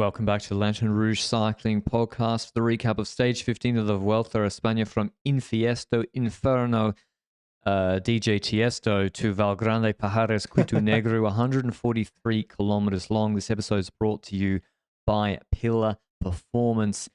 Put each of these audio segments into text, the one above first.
Welcome back to the Lanterne Rouge Cycling Podcast for the recap of Stage 15 of the Vuelta España from Infiesto Inferno DJ Tiesto to Valgrande Pajares Cuitu Negru, 143 kilometers long. This episode is brought to you by Pillar Performance,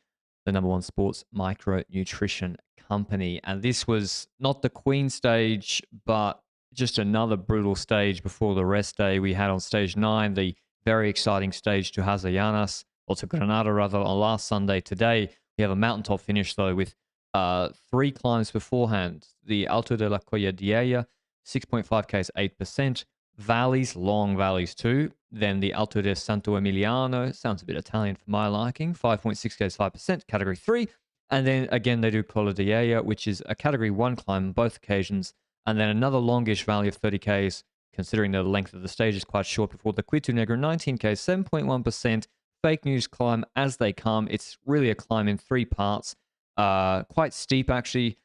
the #1 sports micronutrition company. And this was not the Queen stage, but just another brutal stage before the rest day. We had on stage 9 the very exciting stage to Hazayanas, or to Granada rather, on last Sunday. Today, we have a mountaintop finish though with 3 climbs beforehand. The Alto de la Colladilla, 6.5 Ks, 8%. Valleys, long valleys too. Then the Alto de Santo Emiliano, sounds a bit Italian for my liking, 5.6 Ks, 5%, category 3. And then again, they do Colladilla, which is a category 1 climb on both occasions. And then another longish valley of 30 Ks, considering the length of the stage is quite short, before the Cuitu Negru, 19 Ks, 7.1%. Fake news climb as they come. It's really a climb in 3 parts. Quite steep, actually.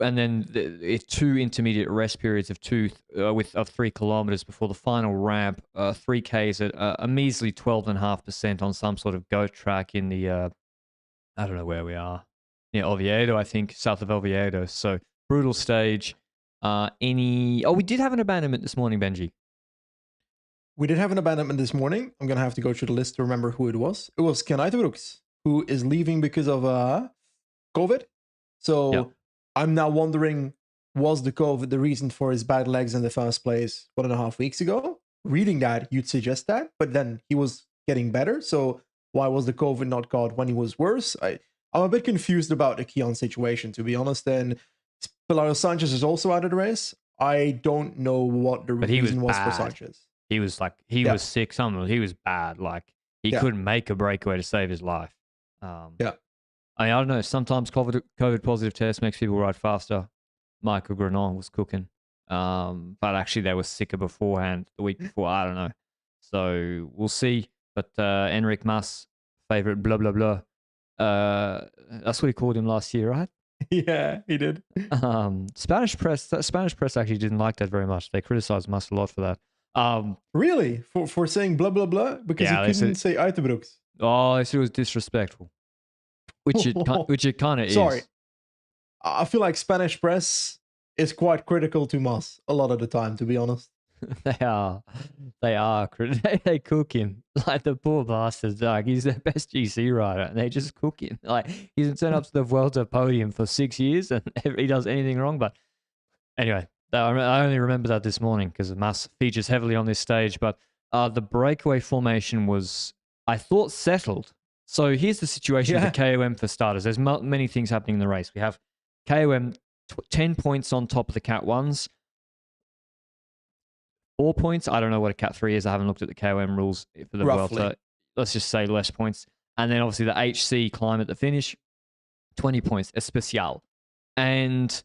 And then it's 2 intermediate rest periods of 3 kilometers before the final ramp. 3 Ks at a measly 12.5% on some sort of goat track in the, I don't know where we are, near Oviedo, I think, south of Oviedo. So brutal stage. We did have an abandonment this morning, Benji. We did have an abandonment this morning. I'm going to have to go through the list to remember who it was. It was Ken Uiterbrooks, who is leaving because of COVID. So yep. I'm now wondering, was the COVID the reason for his bad legs in the first place 1.5 weeks ago? Reading that, you'd suggest that, but then he was getting better. So why was the COVID not caught when he was worse? I'm a bit confused about the Keon situation, to be honest. And Pilar Sanchez is also out of the race. I don't know what the reason was for Sanchez. He was was sick. He was bad. Like he couldn't make a breakaway to save his life. I don't know. Sometimes COVID positive test makes people ride faster. Michael Granon was cooking, but actually they were sicker beforehand the week before. I don't know. So we'll see. But Enric Mas, favorite blah blah blah. That's what he called him last year, right? Yeah, he did. Spanish press actually didn't like that very much. They criticized Mas a lot for that. Really? For saying blah blah blah? Because he couldn't say Uiterbrooks. Oh, they said it was disrespectful. Which it kind of is. Sorry. I feel like Spanish press is quite critical to Mas a lot of the time, to be honest. They are. They cook him. Like the poor bastard. Like he's their best GC rider and they just cook him. Like he's been turned up to the Vuelta podium for 6 years and he does anything wrong. But anyway, I only remember that this morning because Mas features heavily on this stage. But the breakaway formation was, I thought, settled. So here's the situation for KOM for starters. There's many things happening in the race. We have KOM 10 points on top of the Cat 1s. 4 points. I don't know what a Cat 3 is. I haven't looked at the KOM rules for the Vuelta. Let's just say less points. And then obviously the HC climb at the finish, 20 points, Especial. And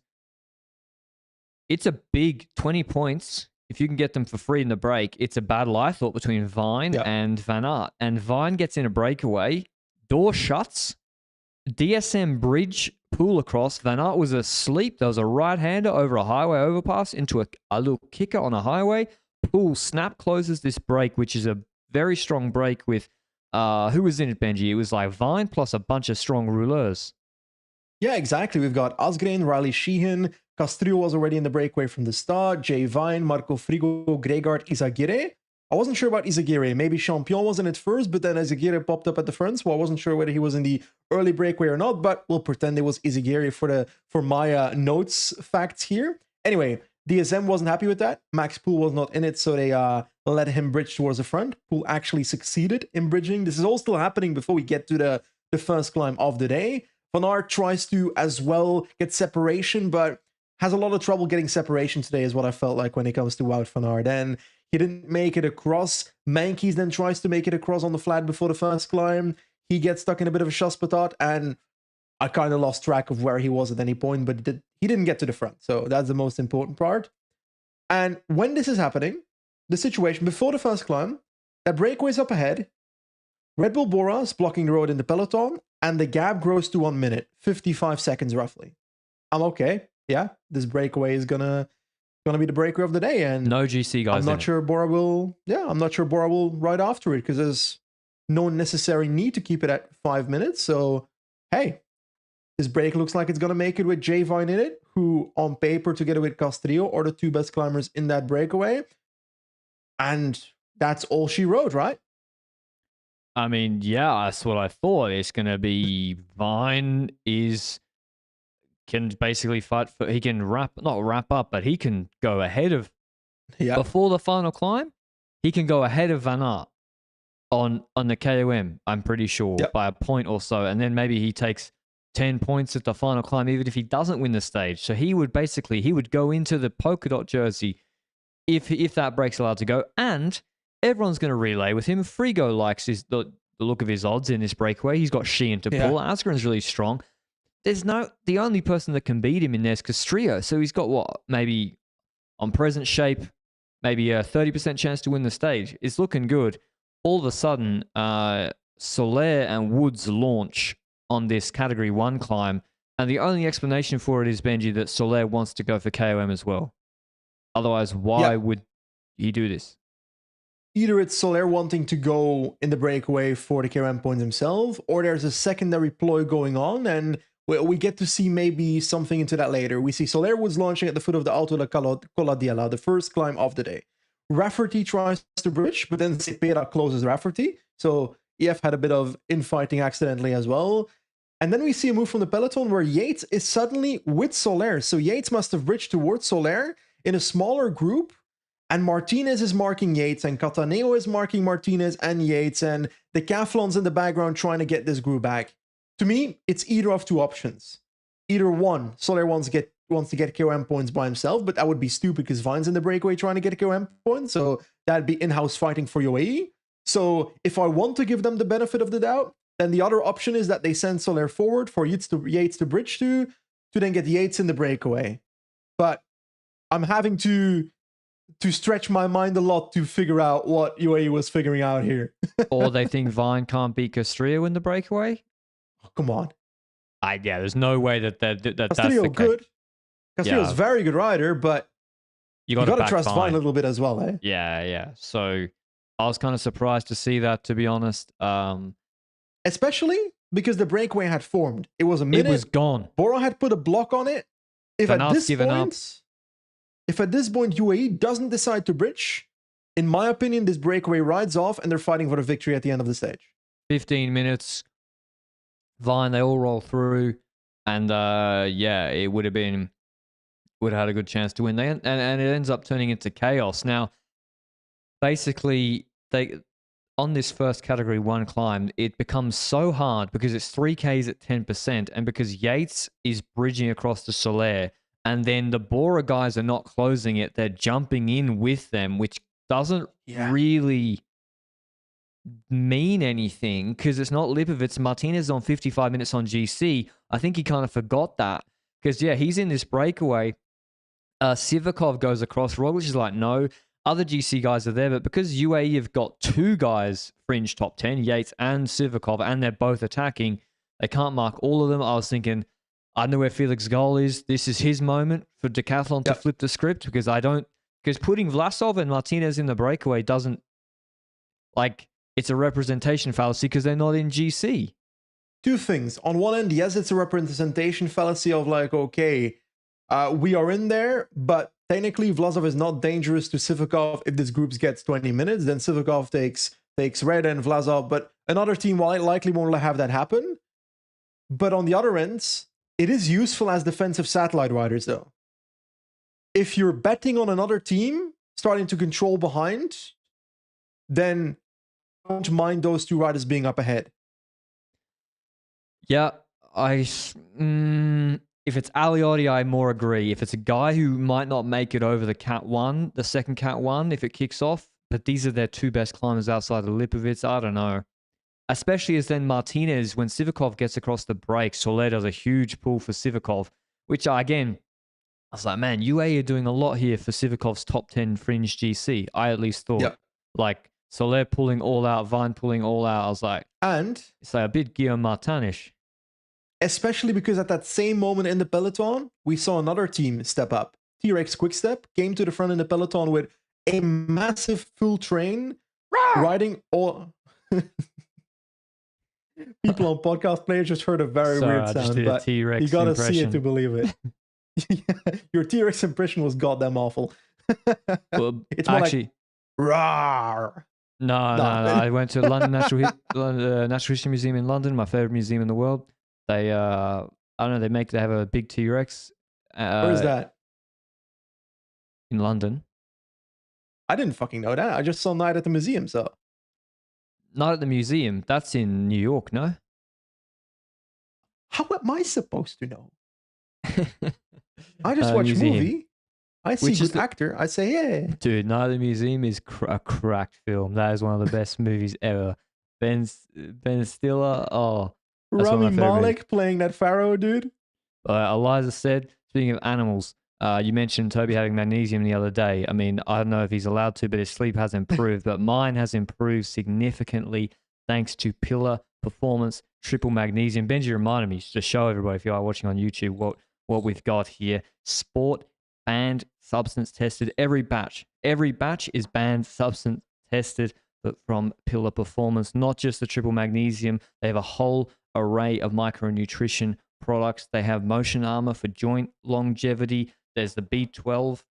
it's a big 20 points. If you can get them for free in the break, it's a battle, I thought, between Vine and Van Aert. And Vine gets in a breakaway, door shuts, DSM bridge, pull across. Van Aert was asleep. There was a right-hander over a highway overpass into a little kicker on a highway. Pool snap closes this break, which is a very strong break with, who was in it, Benji? It was like Vine plus a bunch of strong rouleurs. Yeah, exactly. We've got Asgreen, Riley Sheehan, Castrillo was already in the breakaway from the start, Jay Vine, Marco Frigo, Gregard, Izaguirre. I wasn't sure about Izaguirre. Maybe Champion was in it first, but then Izaguirre popped up at the front, so I wasn't sure whether he was in the early breakaway or not, but we'll pretend it was Izaguirre for my notes facts here. Anyway, DSM wasn't happy with that. Max Poole was not in it, so they let him bridge towards the front. Poole actually succeeded in bridging. This is all still happening before we get to the first climb of the day. Van Aert tries to as well get separation, but has a lot of trouble getting separation today is what I felt like when it comes to Wout van Aert. And he didn't make it across. Mankies then tries to make it across on the flat before the first climb. He gets stuck in a bit of a chasse-patate, and I kind of lost track of where he was at any point, but he didn't get to the front. So that's the most important part. And when this is happening, the situation before the first climb, that breakaway's up ahead. Red Bull Bora is blocking the road in the peloton, and the gap grows to 1 minute, 55 seconds roughly. I'm okay. Yeah, this breakaway is gonna be the breakaway of the day, and no GC guys. I'm not sure Bora will. Yeah, I'm not sure Bora will ride after it because there's no necessary need to keep it at 5 minutes. So, hey, this break looks like it's going to make it with J Vine in it, who on paper, together with Castrillo, are the two best climbers in that breakaway. And that's all she wrote, right? I mean, yeah, that's what I thought. It's going to be Vine can basically fight for, he can not wrap up, but he can go ahead of, before the final climb, he can go ahead of Van Aert on the KOM, I'm pretty sure, by a point or so. And then maybe he takes 10 points at the final climb, even if he doesn't win the stage. So he would go into the polka dot jersey if that break's allowed to go. And everyone's going to relay with him. Frigo likes the look of his odds in this breakaway. He's got Sheehan to pull. Asgren's really strong. The only person that can beat him in there is Castrillo. So he's got what? Maybe on present shape, maybe a 30% chance to win the stage. It's looking good. All of a sudden, Soler and Woods launch on this Category 1 climb. And the only explanation for it is, Benji, that Soler wants to go for KOM as well. Otherwise, why would he do this? Either it's Soler wanting to go in the breakaway for the KOM points himself, or there's a secondary ploy going on, and we get to see maybe something into that later. We see Soler Woods launching at the foot of the Alto de Coladiela, the first climb of the day. Rafferty tries to bridge, but then Cepeda closes Rafferty. So EF had a bit of infighting accidentally as well. And then we see a move from the peloton where Yates is suddenly with Soler. So Yates must have bridged towards Soler in a smaller group. And Martinez is marking Yates, and Cataneo is marking Martinez and Yates, and the Decathlon's in the background trying to get this group back. To me, it's either of two options. Either one, Soler wants to get KOM points by himself, but that would be stupid because Vine's in the breakaway trying to get KOM points, so that'd be in-house fighting for UAE. So if I want to give them the benefit of the doubt, then the other option is that they send Soler forward for Yates to bridge to then get Yates in the breakaway. But I'm having to stretch my mind a lot to figure out what UAE was figuring out here. Or they think Vine can't beat Castrillo in the breakaway? Oh, come on. There's no way that that's the case. Good. Castillo's very good rider, but you got to trust Vine a little bit as well, eh? Yeah. So I was kind of surprised to see that, to be honest. Especially because the breakaway had formed. It was a minute. It was gone. Bora had put a block on it. If at this point UAE doesn't decide to bridge, in my opinion, this breakaway rides off and they're fighting for the victory at the end of the stage. 15 minutes. Vine, they all roll through. And it would have had a good chance to win. And it ends up turning into chaos. Now, basically, on this first Category 1 climb, it becomes so hard because it's 3Ks at 10%, and because Yates is bridging across to Soler, and then the Bora guys are not closing it, they're jumping in with them, which doesn't really mean anything because it's not Lipovitz. Martinez on 55 minutes on GC. I think he kind of forgot that because, he's in this breakaway. Sivakov goes across. Roglic is like, no. Other GC guys are there, but because UAE have got two guys fringe top 10, Yates and Sivakov, and they're both attacking, they can't mark all of them. I was thinking, I don't know where Felix Gall is. This is his moment for Decathlon to flip the script because putting Vlasov and Martinez in the breakaway doesn't, it's a representation fallacy because they're not in GC. Two things. On one end, yes, it's a representation fallacy of we are in there, but technically Vlasov is not dangerous to Sivakov if this group gets 20 minutes. Then Sivakov takes red and Vlasov, but another team likely won't have that happen. But on the other end, it is useful as defensive satellite riders, though. If you're betting on another team starting to control behind, then don't mind those two riders being up ahead. Yeah, if it's Aliotti, I more agree. If it's a guy who might not make it over the second Cat 1, if it kicks off, but these are their two best climbers outside of Lipovitz, I don't know. Especially as then Martinez, when Sivakov gets across the break, Soler does a huge pull for Sivakov, which I was like, man, UAE are doing a lot here for Sivakov's top 10 fringe GC. I at least thought. Yep. Soler pulling all out, Vine pulling all out. I was like, and it's a bit Guillaume Martin-ish. Especially because at that same moment in the peloton, we saw another team step up. T-Rex Quickstep came to the front in the peloton with a massive full train riding all... People on podcast players just heard a very Sorry, weird I just sound, did a but T-Rex you gotta see it impression. to believe it. Your T-Rex impression was goddamn awful. Well, It's more actually, like rawr. no. I went to London Natural History Museum in London, my favorite museum in the world. They, I don't know, they have a big T-Rex. Where's that? In London. I didn't fucking know that. I just saw Night at the Museum, so. Not at the museum. That's in New York, no? How am I supposed to know? I just watch a movie. I see a good actor. I say, yeah. Dude, Night at the Museum is a cracked film. That is one of the best movies ever. Ben Stiller, oh. Rami Malek playing that pharaoh, dude. Eliza said, speaking of animals, you mentioned Toby having magnesium the other day. I mean, I don't know if he's allowed to, but his sleep has improved. But mine has improved significantly thanks to Pillar Performance Triple Magnesium. Benji reminded me to show everybody, if you are watching on YouTube, what we've got here. Sport banned, substance tested. Every batch is banned, substance tested, but from Pillar Performance. Not just the triple magnesium. They have a whole array of micronutrition products. They have motion armor for joint longevity. There's the B12.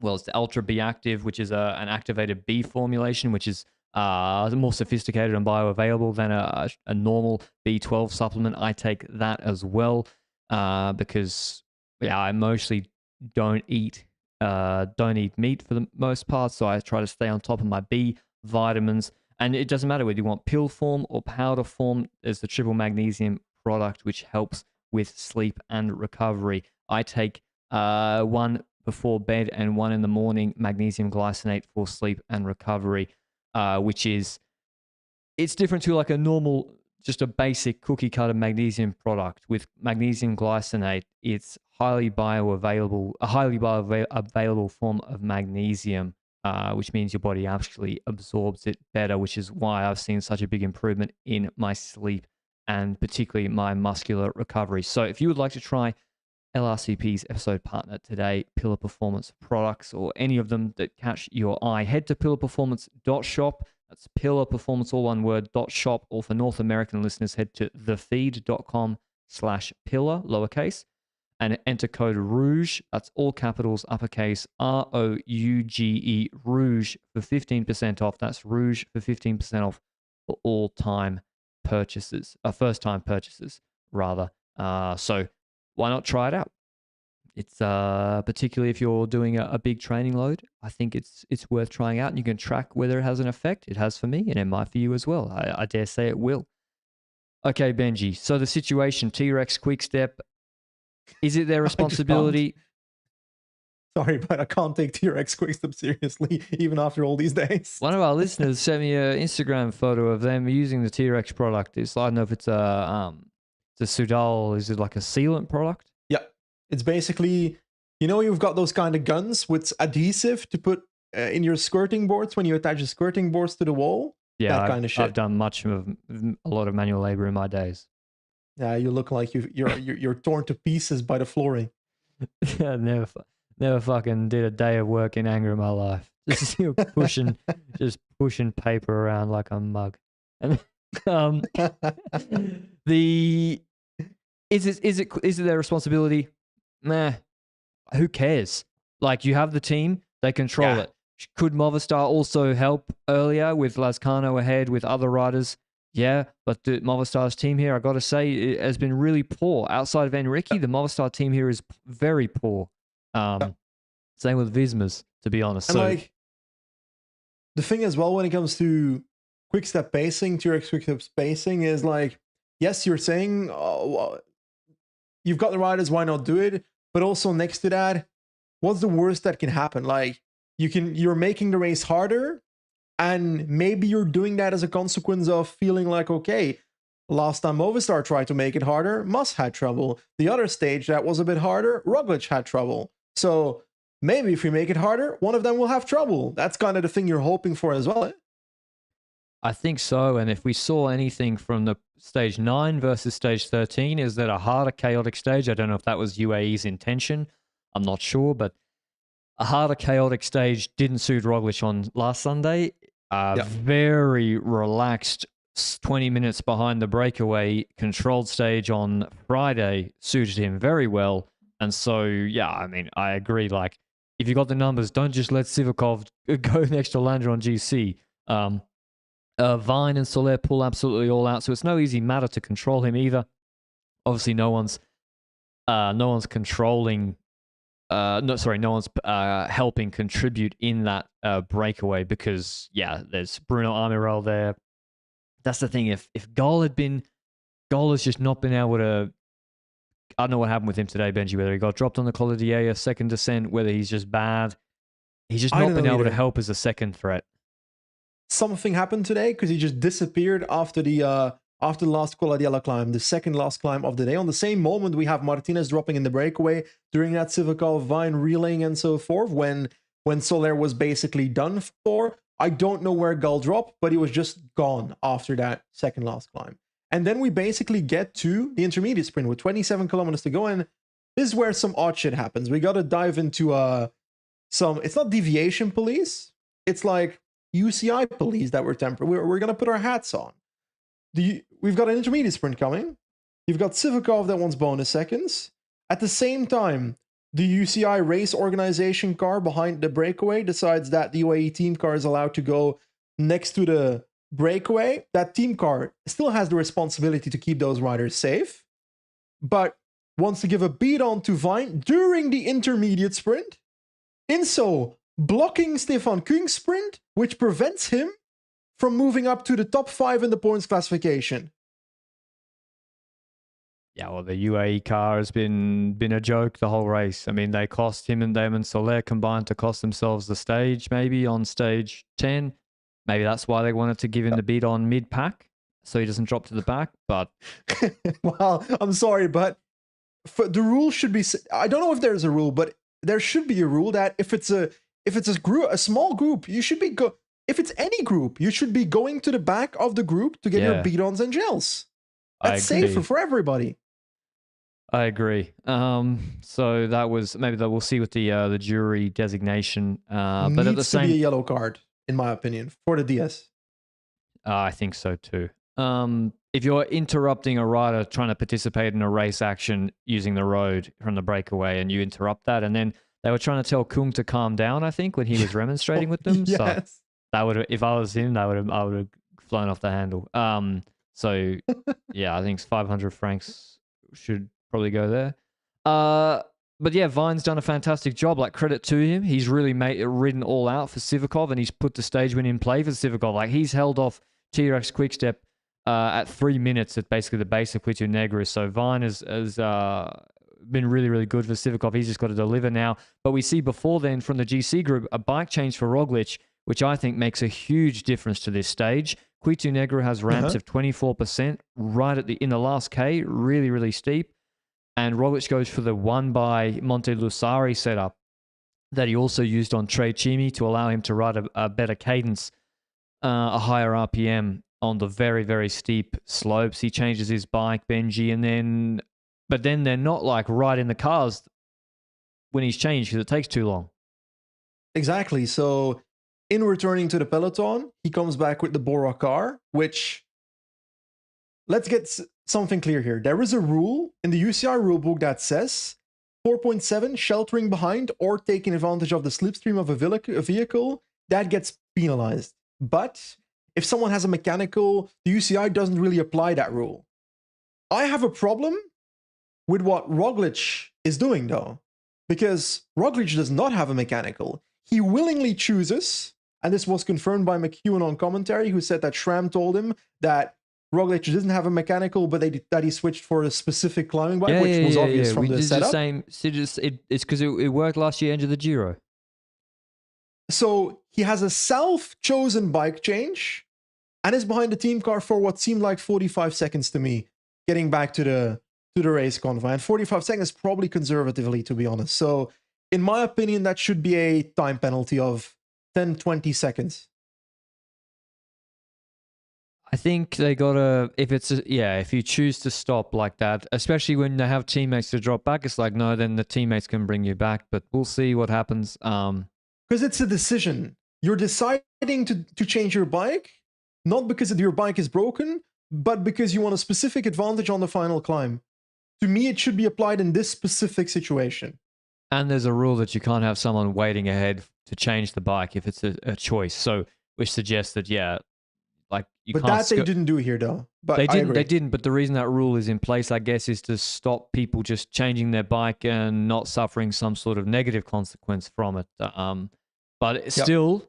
Well, it's the Ultra B Active, which is an activated B formulation, which is more sophisticated and bioavailable than a normal B12 supplement. I take that as well because I mostly don't eat meat for the most part, so I try to stay on top of my B vitamins. And it doesn't matter whether you want pill form or powder form. There's the triple magnesium product, which helps with sleep and recovery. I take one before bed and one in the morning, magnesium glycinate for sleep and recovery, which is, it's different to like a normal, just a basic cookie cutter magnesium product. With magnesium glycinate, it's a highly bioavailable form of magnesium, which means your body actually absorbs it better, which is why I've seen such a big improvement in my sleep and particularly my muscular recovery. So if you would like to try LRCP's episode partner today, Pillar Performance products, or any of them that catch your eye, head to pillarperformance.shop. That's Pillar Performance, all one word, .shop. Or for North American listeners, head to thefeed.com/pillar, lowercase, and enter code ROUGE. That's all capitals, uppercase, ROUGE, ROUGE, for 15% off. That's ROUGE for 15% off for all time purchases, first-time purchases, rather. So why not try it out? It's particularly if you're doing a big training load, I think it's worth trying out, and you can track whether it has an effect. It has for me, and it might for you as well. I dare say it will. Okay, Benji. So the situation, T-Rex Quick Step, is it their responsibility? Sorry, but I can't take T-Rex Quick Step seriously, even after all these days. One of our listeners sent me an Instagram photo of them using the T-Rex product. I don't know if it's a Sudal. Is it like a sealant product? Yeah, it's basically, you've got those kind of guns with adhesive to put in your skirting boards when you attach the skirting boards to the wall. Yeah, that kind of shit. I've done a lot of manual labor in my days. Yeah, you look like you're torn to pieces by the flooring. Yeah, never fucking did a day of work in anger in my life. Just pushing paper around like a mug. And is it their responsibility? Nah, who cares? Like, you have the team, they control it. Could Movistar also help earlier with Lazcano ahead with other riders? Yeah, but the Movistar's team here, I got to say, it has been really poor. Outside of Enrique, the Movistar team here is very poor. Same with Visma's, to be honest. And the thing as well when it comes to quick step pacing, T-Rex quick step pacing is like, yes, you're saying you've got the riders, why not do it? But also next to that, what's the worst that can happen? Like, you're making the race harder, and maybe you're doing that as a consequence of feeling like, okay, last time Movistar tried to make it harder, Mas had trouble. The other stage that was a bit harder, Roglic had trouble. So maybe if we make it harder, one of them will have trouble. That's kind of the thing you're hoping for as well. I think so. And if we saw anything from the stage 9 versus stage 13, is that a harder chaotic stage? I don't know if that was UAE's intention. I'm not sure, but a harder chaotic stage didn't suit Roglic on last Sunday. Very relaxed 20 minutes behind the breakaway controlled stage on Friday suited him very well. And so, yeah, I mean, I agree. Like, if you got the numbers, don't just let Sivakov go next to Lander on GC. Vine and Soler pull absolutely all out, so it's no easy matter to control him either. Obviously, no one's controlling. No one's helping contribute in that breakaway because there's Bruno Amiral there. That's the thing. If Gol has just not been able to. I don't know what happened with him today, Benji. Whether he got dropped on the Col d'Iea, second descent, whether he's just bad. He's just not been able to help as a second threat. Something happened today because he just disappeared after the last Col d'Iela climb, the second last climb of the day. On the same moment, we have Martinez dropping in the breakaway during that Sivakov, Vine reeling and so forth when Soler was basically done for. I don't know where Gol dropped, but he was just gone after that second last climb. And then we basically get to the intermediate sprint with 27 kilometers to go. And this is where some odd shit happens. We got to dive into it's not deviation police. It's like UCI police that we're going to put our hats on. We've got an intermediate sprint coming. You've got Sivakov that wants bonus seconds. At the same time, the UCI race organization car behind the breakaway decides that the UAE team car is allowed to go next to the breakaway. That team car still has the responsibility to keep those riders safe, but wants to give a beat on to Vine during the intermediate sprint. In so, blocking Stefan Kung's sprint, which prevents him from moving up to the top 5 in the points classification. Yeah, well, the UAE car has been a joke the whole race. I mean, they cost him and Damon Soler combined to cost themselves the stage, maybe on stage 10. Maybe that's why they wanted to give him the beat on mid-pack, so he doesn't drop to the back, but... Well, I'm sorry, but the rule should be... I don't know if there's a rule, but there should be a rule that if it's a small group, you should be... If it's any group, you should be going to the back of the group to get your beat-ons and gels. That's safer for everybody. I agree. So that was... Maybe we'll see with the jury designation. But at the same... Needs to be a yellow card, in my opinion, for the DS. I think so too. If you're interrupting a rider trying to participate in a race action using the road from the breakaway and you interrupt that, and then they were trying to tell Kung to calm down, I think, when he was remonstrating with them. Yes. So that would, if I was him, I would have flown off the handle. So yeah, I think 500 francs should probably go there. But yeah, Vine's done a fantastic job. Like, credit to him. He's really ridden all out for Sivakov, and he's put the stage win in play for Sivakov. Like, he's held off T-Rex Quickstep at 3 minutes at basically the base of Cuitu Negru. So Vine has been really, really good for Sivakov. He's just got to deliver now. But we see before then from the GC group, a bike change for Roglic, which I think makes a huge difference to this stage. Cuitu Negru has ramps of 24% right in the last K, really, really steep. And Roglic goes for the 1 by Monte Lusari setup that he also used on Tre Chimi to allow him to ride a better cadence, a higher RPM on the very, very steep slopes. He changes his bike, Benji, but then they're not like right in the cars when he's changed because it takes too long. Exactly. So in returning to the peloton, he comes back with the Bora car, which, let's get something clear here. There is a rule in the UCI rulebook that says 4.7, sheltering behind or taking advantage of the slipstream of a vehicle, that gets penalized. But if someone has a mechanical, the UCI doesn't really apply that rule. I have a problem with what Roglic is doing, though, because Roglic does not have a mechanical. He willingly chooses, and this was confirmed by McEwen on commentary, who said that Schramm told him that Roglic doesn't have a mechanical, but that he switched for a specific climbing bike, which was obvious from the setup. It's because it worked last year into the Giro. So he has a self-chosen bike change and is behind the team car for what seemed like 45 seconds to me, getting back to the race convoy. And 45 seconds probably conservatively, to be honest. So in my opinion, that should be a time penalty of 10-20 seconds. I think they gotta, if you choose to stop like that, especially when they have teammates to drop back, it's like, no, then the teammates can bring you back, but we'll see what happens. Because it's a decision. You're deciding to change your bike. not because your bike is broken, but because you want a specific advantage on the final climb. To me, it should be applied in this specific situation. And there's a rule that you can't have someone waiting ahead to change the bike if it's a choice. So, which suggests that, yeah, like you But can't. that they didn't do here, though. But They I didn't. agree. They didn't. But the reason that rule is in place, I guess, is to stop people just changing their bike and not suffering some sort of negative consequence from it. But still,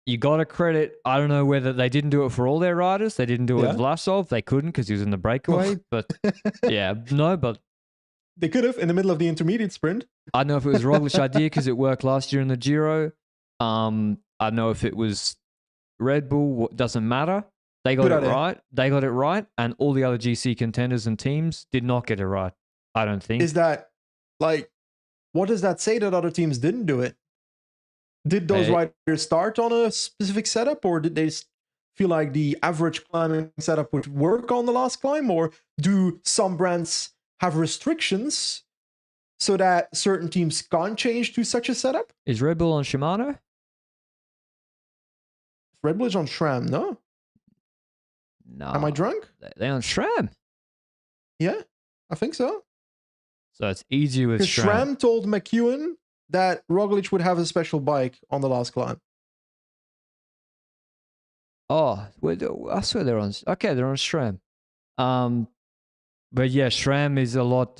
you got to credit. I don't know whether they didn't do it for all their riders. They didn't do it with Vlasov. They couldn't because he was in the breakaway. But but they could have in the middle of the intermediate sprint. I don't know if it was Roglic's idea because it worked last year in the Giro. I don't know if it was Red Bull. Doesn't matter. They got it right. They got it right, and all the other GC contenders and teams did not get it right. I don't think. Is that like, what does that say that other teams didn't do it? Did those riders start on a specific setup, or did they feel like the average climbing setup would work on the last climb, or do some brands have restrictions so that certain teams can't change to such a setup? Is Red Bull on Shimano? Red Bull is on SRAM, no? No. Am I drunk? They're on SRAM. Yeah, I think so. So it's easier with SRAM. SRAM told McEwen that Roglic would have a special bike on the last climb. Oh, I swear they're on. Okay, they're on SRAM. But yeah, SRAM is a lot.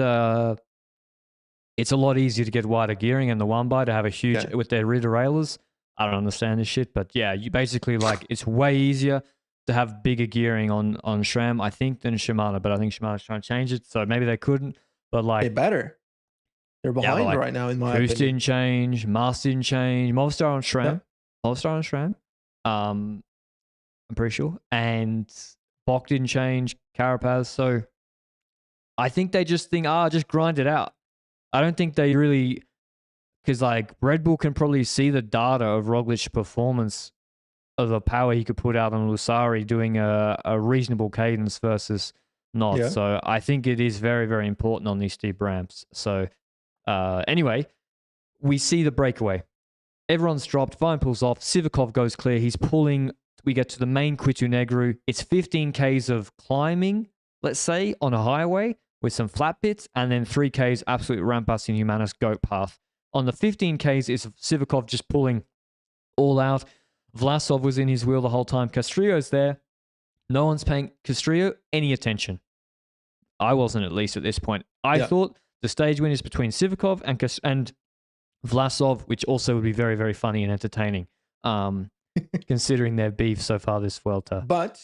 It's a lot easier to get wider gearing, and the one by to have a huge with their rear derailleurs. I don't understand this shit, but yeah, you basically like it's way easier to have bigger gearing on SRAM, I think, than Shimano. But I think Shimano's trying to change it, so maybe they couldn't. But like, they better. They're behind right now, in my opinion. Boost didn't change, Mast didn't change, Movistar on SRAM, Movistar on SRAM. I'm pretty sure, and Bok didn't change, Carapaz. So I think they just think, just grind it out. I don't think they really. Because like Red Bull can probably see the data of Roglic's performance of the power he could put out on Lusari doing a reasonable cadence versus not. Yeah. So I think it is very, very important on these steep ramps. So anyway, we see the breakaway. Everyone's dropped. Vine pulls off. Sivakov goes clear. He's pulling. We get to the main Cuitu Negru. It's 15 Ks of climbing, let's say, on a highway with some flat bits, and then 3 Ks absolute ramp busting Humanis goat path. On the 15 Ks is Sivakov just pulling all out. Vlasov was in his wheel the whole time. Castrillo's there. No one's paying Castrillo any attention. I wasn't, at least at this point. I thought the stage win is between Sivakov and Vlasov, which also would be very, very funny and entertaining, considering their beef so far this Vuelta. But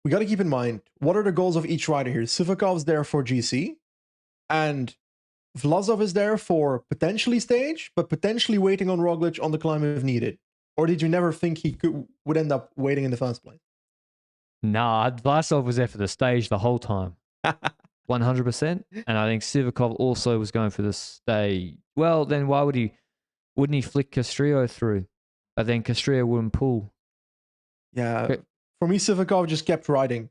we got to keep in mind, what are the goals of each rider here? Sivakov's there for GC, and Vlasov is there for potentially stage, but potentially waiting on Roglic on the climb if needed. Or did you never think he would end up waiting in the first place? Nah, Vlasov was there for the stage the whole time. 100%. And I think Sivakov also was going for the stage. Well, then why wouldn't he flick Castrillo through? But then Castrillo wouldn't pull. Yeah. Okay. For me, Sivakov just kept riding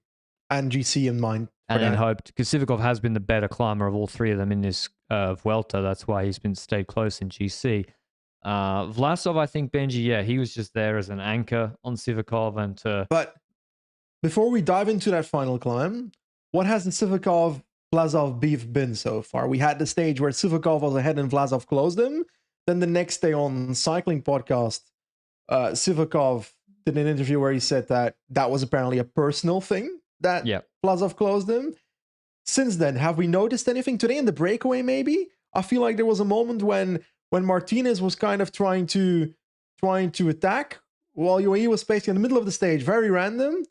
and GC in mind. And then hoped, because Sivakov has been the better climber of all three of them in this Vuelta. That's why he's been stayed close in GC. Vlasov, I think, Benji, he was just there as an anchor on Sivakov. But before we dive into that final climb, what has the Sivakov-Vlasov beef been so far? We had the stage where Sivakov was ahead and Vlasov closed him. Then the next day on Cycling Podcast, Sivakov did an interview where he said that was apparently a personal thing that Vlasov closed him. Since then, have we noticed anything? Today in the breakaway, maybe? I feel like there was a moment when Martinez was kind of trying to attack while UAE was basically in the middle of the stage, very random,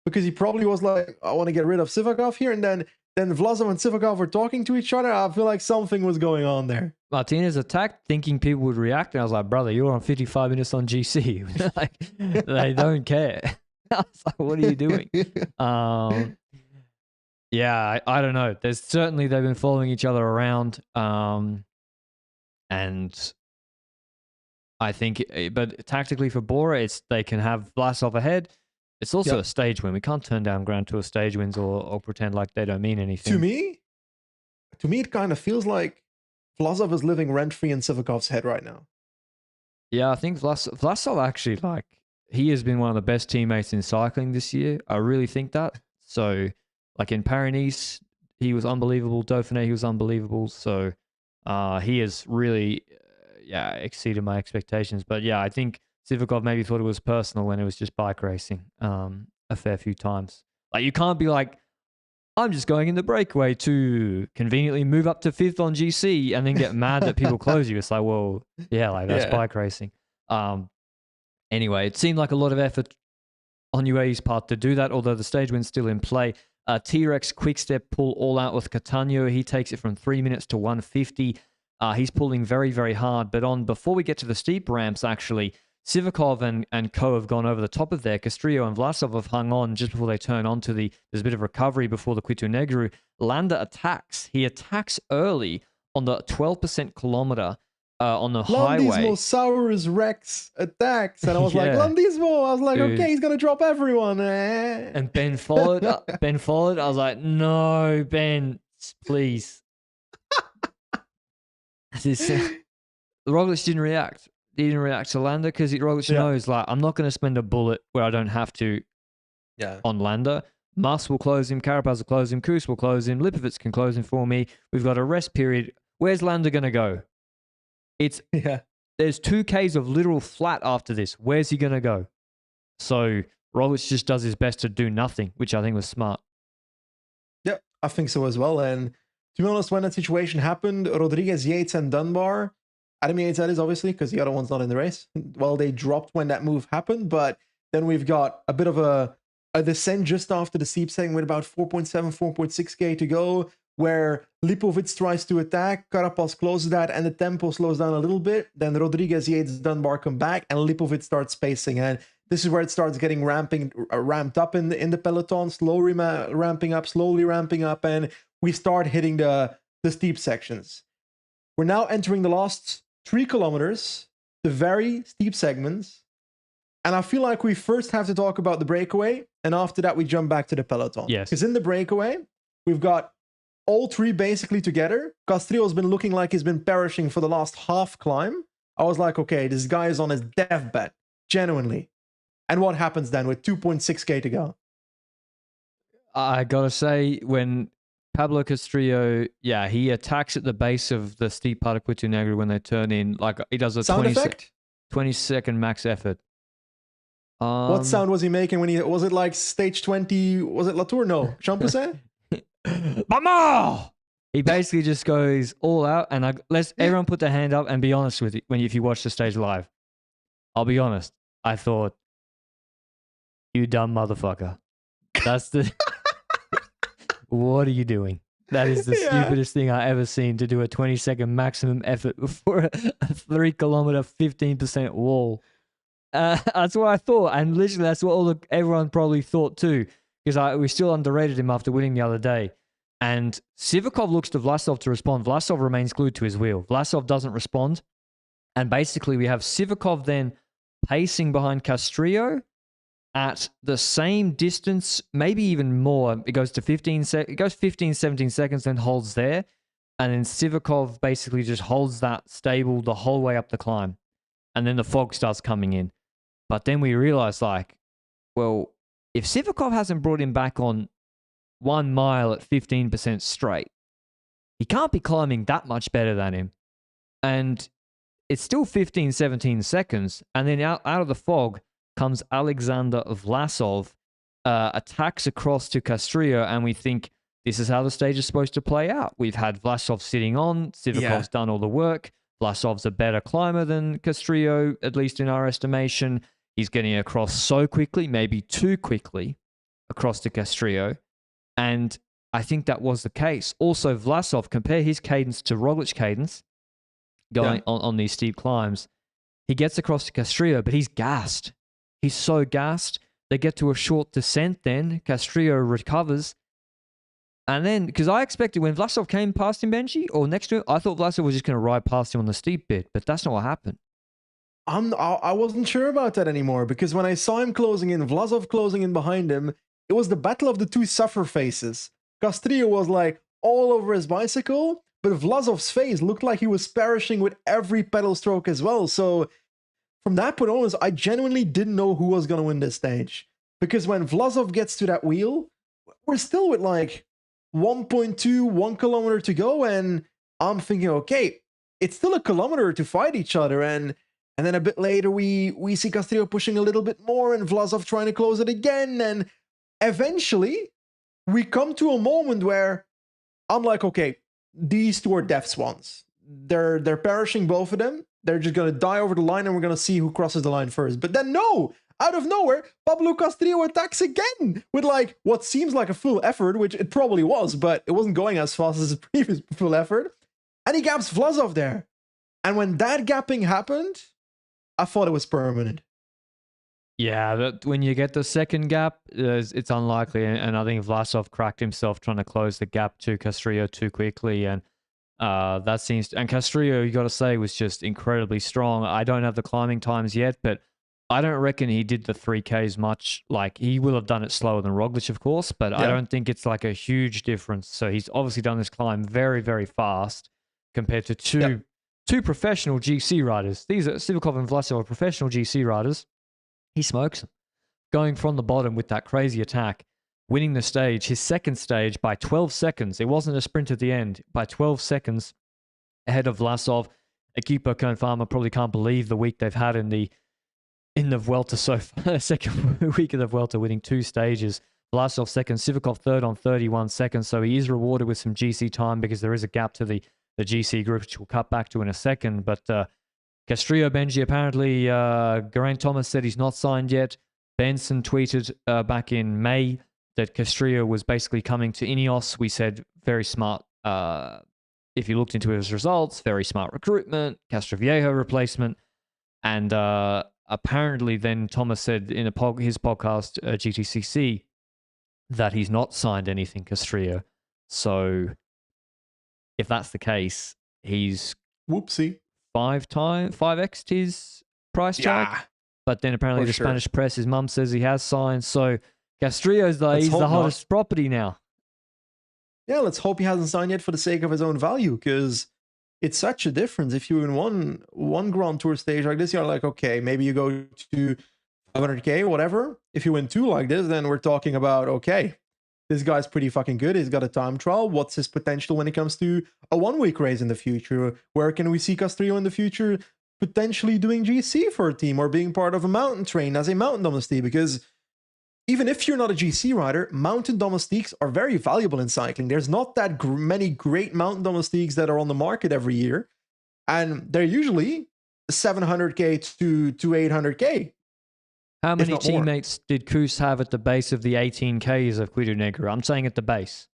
because he probably was like, I want to get rid of Sivakov here, and then Vlasov and Sivakov were talking to each other. I feel like something was going on there. Martinez attacked thinking people would react, and I was like, brother, you're on 55 minutes on GC. Like, they don't care. I was like, what are you doing? I don't know. They've been following each other around. And I think, but tactically for Bora, they can have Vlasov ahead. It's also a stage win. We can't turn down Grand Tour stage wins or pretend like they don't mean anything. To me, it kind of feels like Vlasov is living rent-free in Sivakov's head right now. Yeah, I think Vlasov actually, like, he has been one of the best teammates in cycling this year. I really think that. So, like in Paris, he was unbelievable. Dauphiné, he was unbelievable. So, he has really, exceeded my expectations. But yeah, I think Sivakov maybe thought it was personal when it was just bike racing a fair few times. Like, you can't be like, I'm just going in the breakaway to conveniently move up to 5th on GC and then get mad that people close you. It's like, well, yeah, like that's bike racing. Anyway, it seemed like a lot of effort on UAE's part to do that, although the stage win's still in play. T-Rex Quickstep pull all out with Catania. He takes it from 3 minutes to 150. He's pulling very, very hard. But before we get to the steep ramps, actually, Sivakov and Co have gone over the top of there. Castillo and Vlasov have hung on just before they turn onto there's a bit of recovery before the Cuitu Negru. Landa attacks. He attacks early on the 12% kilometer on the highway. Landismo sours Rex attacks. And I was like, Landismo. I was like, dude, okay, he's going to drop everyone. And Ben followed. Ben followed. I was like, no, Ben, please. Roglic didn't react. He didn't react to Landa because Roglic knows, like, I'm not going to spend a bullet where I don't have to on Landa. Mas will close him. Carapaz will close him. Kuss will close him. Lipovitz can close him for me. We've got a rest period. Where's Landa going to go? There's 2Ks of literal flat after this. Where's he going to go? So Roglic just does his best to do nothing, which I think was smart. Yeah, I think so as well. And to be honest, when that situation happened, Rodriguez, Yates, and Dunbar, Adam Yates, that is obviously, because the other one's not in the race. Well, they dropped when that move happened, but then we've got a bit of a descent just after the steep segment with about 4.7, 4.6K to go, where Lipovitz tries to attack, Carapaz closes that, and the tempo slows down a little bit. Then Rodriguez, Yates, Dunbar come back, and Lipovitz starts pacing. And this is where it starts getting ramped up in the peloton, slowly ramping up, and we start hitting the steep sections. We're now entering the last 3 kilometers, the very steep segments. And I feel like we first have to talk about the breakaway, and after that we jump back to the peloton. Yes. Because in the breakaway, we've got all 3 basically together. Castrillo's been looking like he's been perishing for the last half climb. I was like, okay, this guy is on his deathbed, genuinely. And what happens then with 2.6K to go? I gotta say, when Pablo Castillo, he attacks at the base of the steep part of Cuitu Negru when they turn in. Like, he does a 20-second max effort. What sound was he making when was it like stage 20? Was it Latour? No, Champoussin? Mama! He basically just goes all out, and let's everyone put their hand up and be honest with it if you watch the stage live. I'll be honest. I thought, you dumb motherfucker. That's the... What are you doing? That is the stupidest thing I ever seen, to do a 20-second maximum effort for a 3 kilometer, 15% wall. That's what I thought. And literally that's what everyone probably thought too, because we still underrated him after winning the other day. And Sivakov looks to Vlasov to respond. Vlasov remains glued to his wheel. Vlasov doesn't respond. And basically we have Sivakov then pacing behind Castillo at the same distance, maybe even more. It goes to 15 17 seconds, then holds there. And then Sivakov basically just holds that stable the whole way up the climb. And then the fog starts coming in. But then we realize, like, well, if Sivakov hasn't brought him back on 1 mile at 15% straight, he can't be climbing that much better than him. And it's still 15, 17 seconds. And then out of the fog comes Alexander Vlasov, attacks across to Castillo, and we think this is how the stage is supposed to play out. We've had Vlasov sitting on, Sivakov's done all the work. Vlasov's a better climber than Castillo, at least in our estimation. He's getting across so quickly, maybe too quickly, across to Castillo. And I think that was the case. Also, Vlasov, compare his cadence to Roglic's cadence going on these steep climbs. He gets across to Castillo, but he's gassed. He's so gassed. They get to a short descent then. Castillo recovers. And then, because I expected when Vlasov came past him, Benji, or next to him, I thought Vlasov was just going to ride past him on the steep bit, but that's not what happened. I wasn't sure about that anymore, because when I saw him closing in, Vlasov closing in behind him, it was the battle of the two suffer faces. Castillo was like all over his bicycle, but Vlasov's face looked like he was perishing with every pedal stroke as well. So from that point on, I genuinely didn't know who was going to win this stage. Because when Vlasov gets to that wheel, we're still with like 1.2, 1 kilometer to go. And I'm thinking, okay, it's still a kilometer to fight each other. And then a bit later, we see Castillo pushing a little bit more and Vlasov trying to close it again. And eventually, we come to a moment where I'm like, okay, these two are death swans. They're perishing, both of them. They're just going to die over the line and we're going to see who crosses the line first. But then no, out of nowhere, Pablo Castillo attacks again with like what seems like a full effort, which it probably was, but it wasn't going as fast as his previous full effort. And he gaps Vlasov there. And when that gapping happened, I thought it was permanent. Yeah, but when you get the second gap, it's unlikely. And I think Vlasov cracked himself trying to close the gap to Castillo too quickly. And that seems... And Castillo, you got to say, was just incredibly strong. I don't have the climbing times yet, but I don't reckon he did the 3Ks much. Like, he will have done it slower than Roglic, of course, but yeah. I don't think it's like a huge difference. So he's obviously done this climb very, very fast compared to two professional GC riders. These are Sivakov and Vlasov are professional GC riders. He smokes them. Going from the bottom with that crazy attack, winning the stage, his second stage by 12 seconds. It wasn't a sprint at the end. By 12 seconds ahead of Vlasov. Equipo Confirma probably can't believe the week they've had in the Vuelta so far. Second week of the Vuelta, winning 2 stages. Vlasov second, Sivakov third on 31 seconds. So he is rewarded with some GC time because there is a gap to the GC group, which we'll cut back to in a second. But Castillo, Benji, apparently Geraint Thomas said he's not signed yet. Benson tweeted back in May that Castillo was basically coming to Ineos. We said very smart. If you looked into his results, very smart recruitment, Castroviejo replacement. And apparently then Thomas said in his podcast, GTCC, that he's not signed anything, Castillo. So if that's the case, he's... Whoopsie. 5x his price tag. But then apparently the Spanish press, his mum says he has signed. So Castillo's he's the hottest property now. Yeah, let's hope he hasn't signed yet for the sake of his own value, because it's such a difference. If you win one Grand Tour stage like this, you're like, okay, maybe you go to 500k, whatever. If you win 2 like this, then we're talking about, okay, this guy's pretty fucking good. He's got a time trial. What's his potential when it comes to a 1-week race in the future? Where can we see Castillo in the future potentially doing GC for a team or being part of a mountain train as a mountain domestique? Because even if you're not a GC rider, mountain domestiques are very valuable in cycling. There's not that many great mountain domestiques that are on the market every year. And they're usually 700k to 800k. How many teammates did Koos have at the base of the 18Ks of Cuitu Negru? I'm saying at the base.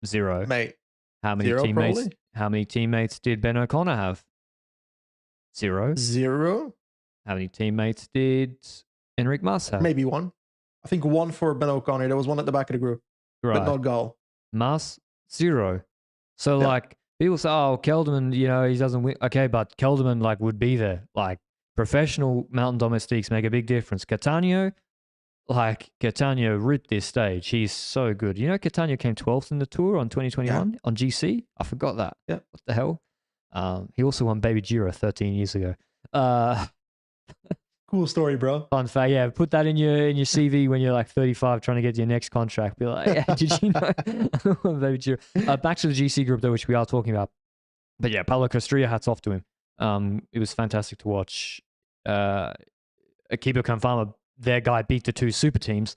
0. Mate. How many teammates? Probably. How many teammates did Ben O'Connor have? 0. 0. How many teammates did Enric Mas have? Maybe 1. I think 1 for Ben O'Connor. There was 1 at the back of the group. Right. But not Gall. Mas, 0. So like people say, oh, Kelderman, he doesn't win. Okay, but Kelderman like would be there. Like, professional mountain domestiques make a big difference. Catania ripped this stage. He's so good. Catania came 12th in the Tour on 2021 on GC. I forgot that. Yeah. What the hell? He also won Baby Giro 13 years ago. Cool story, bro. Fun fact. Yeah, put that in your CV when you're like 35 trying to get your next contract. Be like, yeah, did you know? Baby Giro. Back to the GC group, though, which we are talking about. But yeah, Pablo Castillo, hats off to him. It was fantastic to watch. Equipo Confirma, their guy beat the 2 super teams.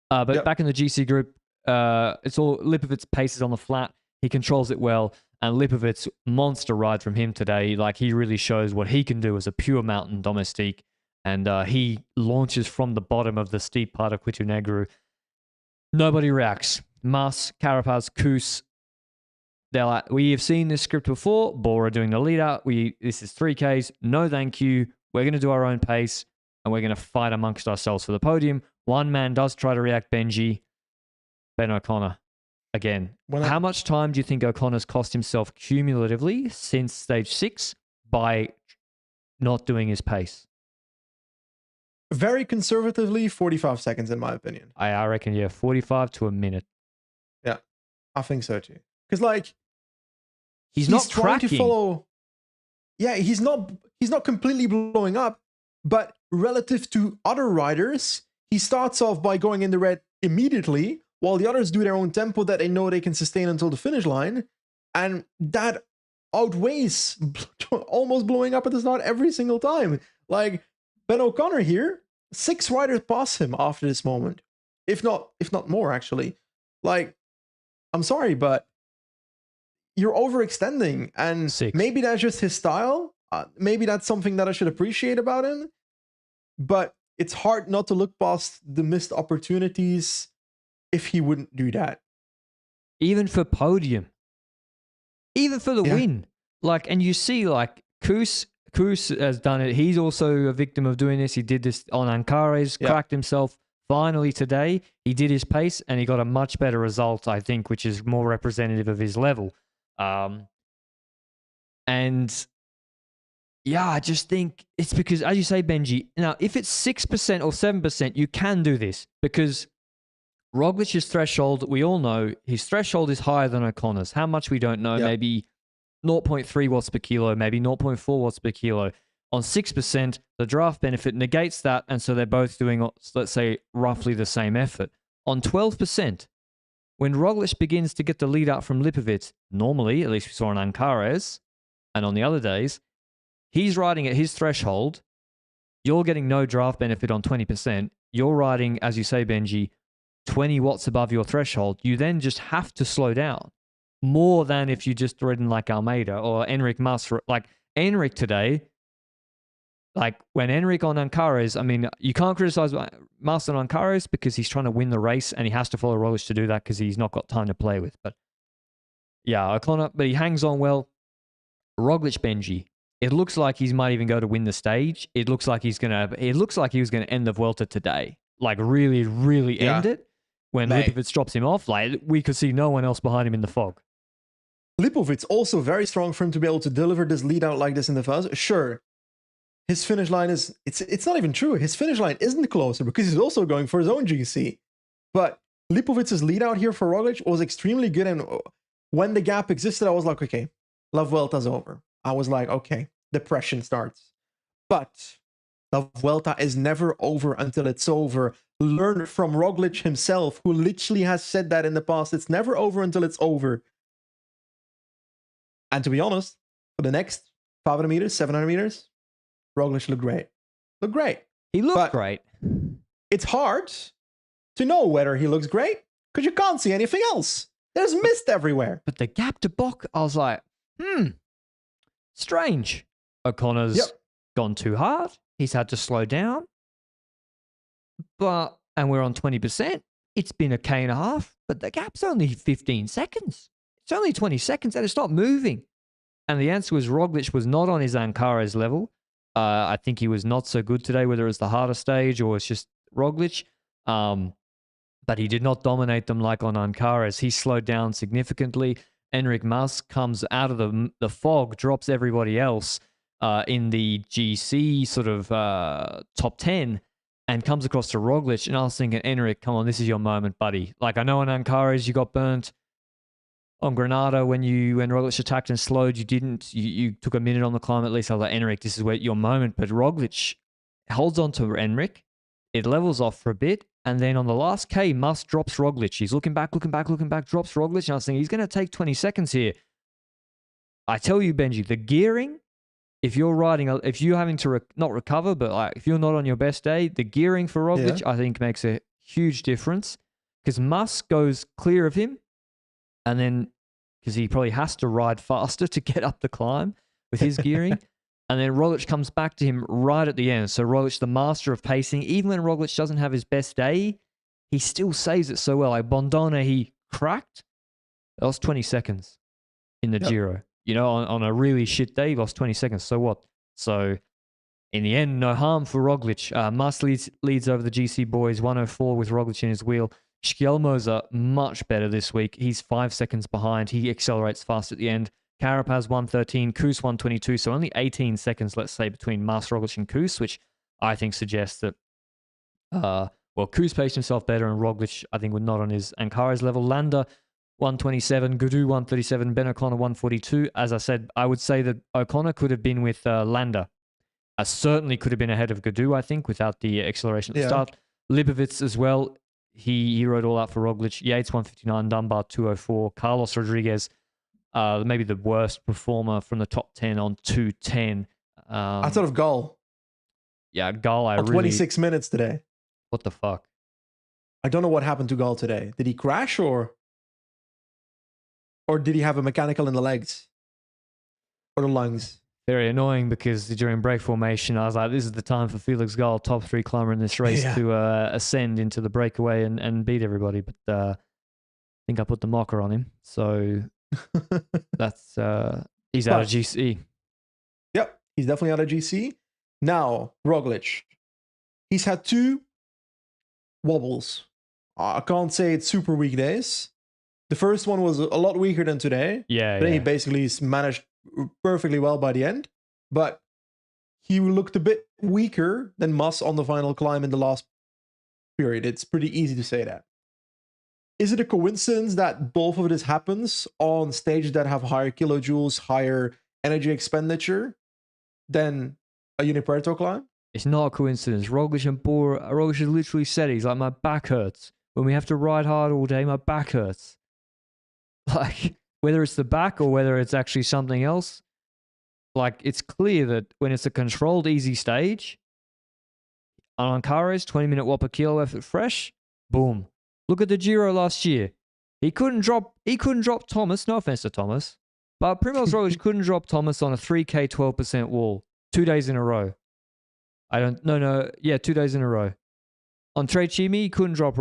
But back in the GC group, it's all Lipovic's pace is on the flat. He controls it well. And Lipovic's monster ride from him today, like he really shows what he can do as a pure mountain domestique. And he launches from the bottom of the steep part of Cuitu Negru. Nobody reacts. Mas, Carapaz, Koos, they're like, we have seen this script before. Bora doing the lead out. This is 3Ks. No, thank you. We're going to do our own pace, and we're going to fight amongst ourselves for the podium. One man does try to react, Benji. Ben O'Connor. Again, how much time do you think O'Connor's cost himself cumulatively since stage 6 by not doing his pace? Very conservatively, 45 seconds, in my opinion. I reckon, 45 to a minute. Yeah, I think so too. Because, like, he's not trying tracking. to follow... yeah, he's not completely blowing up, but relative to other riders, he starts off by going in the red immediately, while the others do their own tempo that they know they can sustain until the finish line, and that outweighs almost blowing up at the start every single time. Like Ben O'Connor here, 6 riders pass him after this moment, if not more actually. Like, I'm sorry, but you're overextending, and 6. maybe that's just his style. Maybe that's something that I should appreciate about him. But it's hard not to look past the missed opportunities if he wouldn't do that. Even for podium, even for the win. Like, and you see, like, Koos has done it. He's also a victim of doing this. He did this on Ancares, cracked himself. Finally today, he did his pace and he got a much better result, I think, which is more representative of his level. And yeah, I just think it's because, as you say, Benji, now if it's 6% or 7%, you can do this because Roglic's threshold, we all know his threshold is higher than O'Connor's. How much we don't know, maybe 0.3 watts per kilo, maybe 0.4 watts per kilo. On 6%, the draft benefit negates that, and so they're both doing, let's say, roughly the same effort. On 12%, when Roglic begins to get the lead out from Lipovic, normally, at least we saw on Ancares, and on the other days, he's riding at his threshold. You're getting no draft benefit on 20%. You're riding, as you say, Benji, 20 watts above your threshold. You then just have to slow down more than if you just ridden like Almeida or Enric Mas. Like Enric today, like when Enric on Ancares, I mean, you can't criticize Mas on Ancares because he's trying to win the race and he has to follow Roglic to do that because he's not got time to play with. But yeah, O'Connor, but he hangs on well. Roglic, Benji, it looks like he might even go to win the stage. It looks like he was going to end the Vuelta today. Like really, really end it. When Lipovic drops him off, like we could see no one else behind him in the fog. Lipovic also very strong for him to be able to deliver this lead out like this in the first. Sure, his finish line is, it's not even true. His finish line isn't closer because he's also going for his own GC. But Lipovic's lead out here for Roglic was extremely good. And when the gap existed, I was like, okay, La Vuelta's over. I was like, okay, depression starts. But La Vuelta is never over until it's over. Learn from Roglic himself, who literally has said that in the past. It's never over until it's over. And to be honest, for the next 500 meters, 700 meters, Roglic looked great. Looked great. He looked great. It's hard to know whether he looks great because you can't see anything else. There's mist everywhere. But the gap to Bock, I was like, strange. O'Connor's gone too hard. He's had to slow down. And we're on 20%. It's been a K and a half, but the gap's only 15 seconds. It's only 20 seconds and it's not moving. And the answer was Roglic was not on his Ancares level. I think he was not so good today, whether it's the harder stage or it's just Roglic. But he did not dominate them like on Ancares. He slowed down significantly. Enric Mas comes out of the fog, drops everybody else in the GC sort of top 10 and comes across to Roglic. And I was thinking, Enric, come on, this is your moment, buddy. Like, I know on Ancares you got burnt. On Granada, when Roglic attacked and slowed, you took a minute on the climb at least. I was like, Enric, this is your moment. But Roglic holds on to Enric. It levels off for a bit. And then on the last K, Mas drops Roglic. He's looking back, drops Roglic. And I was thinking, he's going to take 20 seconds here. I tell you, Benji, the gearing, if you're having to not recover, but like if you're not on your best day, the gearing for Roglic, I think, makes a huge difference. Because Mas goes clear of him. And then, because he probably has to ride faster to get up the climb with his gearing. And then Roglic comes back to him right at the end. So Roglic, the master of pacing, even when Roglic doesn't have his best day, he still saves it so well. Like Bondona, he cracked. That was 20 seconds in the Giro. You know, on a really shit day, he lost 20 seconds. So what? So in the end, no harm for Roglic. Mas leads over the GC boys, 104 with Roglic in his wheel. Schjelmo's much better this week. He's 5 seconds behind. He accelerates fast at the end. Carapaz 113, Koos 122. So only 18 seconds, let's say, between Mas, Roglic, and Koos, which I think suggests that, Koos paced himself better, and Roglic, I think, was not on his Ancares level. Landa 127, Gudu 137, Ben O'Connor 142. As I said, I would say that O'Connor could have been with Landa. Certainly could have been ahead of Gudu, I think, without the acceleration at the start. Lipovic as well. He rode all out for Roglic. Yates 159, Dunbar 204. Carlos Rodriguez, maybe the worst performer from the top 10 on 210. I thought of Gall. Yeah, Gall, on 26 minutes today. What the fuck? I don't know what happened to Gall today. Did he crash or did he have a mechanical in the legs or the lungs? Very annoying because during break formation, I was like, this is the time for Felix Gall, top 3 climber in this race, to ascend into the breakaway and beat everybody. But I think I put the mocker on him. So that's he's out of GC. Yep, he's definitely out of GC. Now, Roglic. He's had 2 wobbles. I can't say it's super weak days. The first one was a lot weaker than today. Yeah. He basically managed perfectly well by the end. But he looked a bit weaker than Mas on the final climb in the last period. It's pretty easy to say that. Is it a coincidence that both of this happens on stages that have higher kilojoules, higher energy expenditure than a Uniperto climb? It's not a coincidence. Roglic has literally said he's like, my back hurts. When we have to ride hard all day, my back hurts. Like, whether it's the back or whether it's actually something else, like, it's clear that when it's a controlled, easy stage, on Ancares, 20-minute watt per kilo effort fresh, boom. Look at the Giro last year. He couldn't drop Thomas, no offense to Thomas, but Primož Roglic couldn't drop Thomas on a 3K 12% wall 2 days in a row. 2 days in a row. On Tre Chimi, he couldn't drop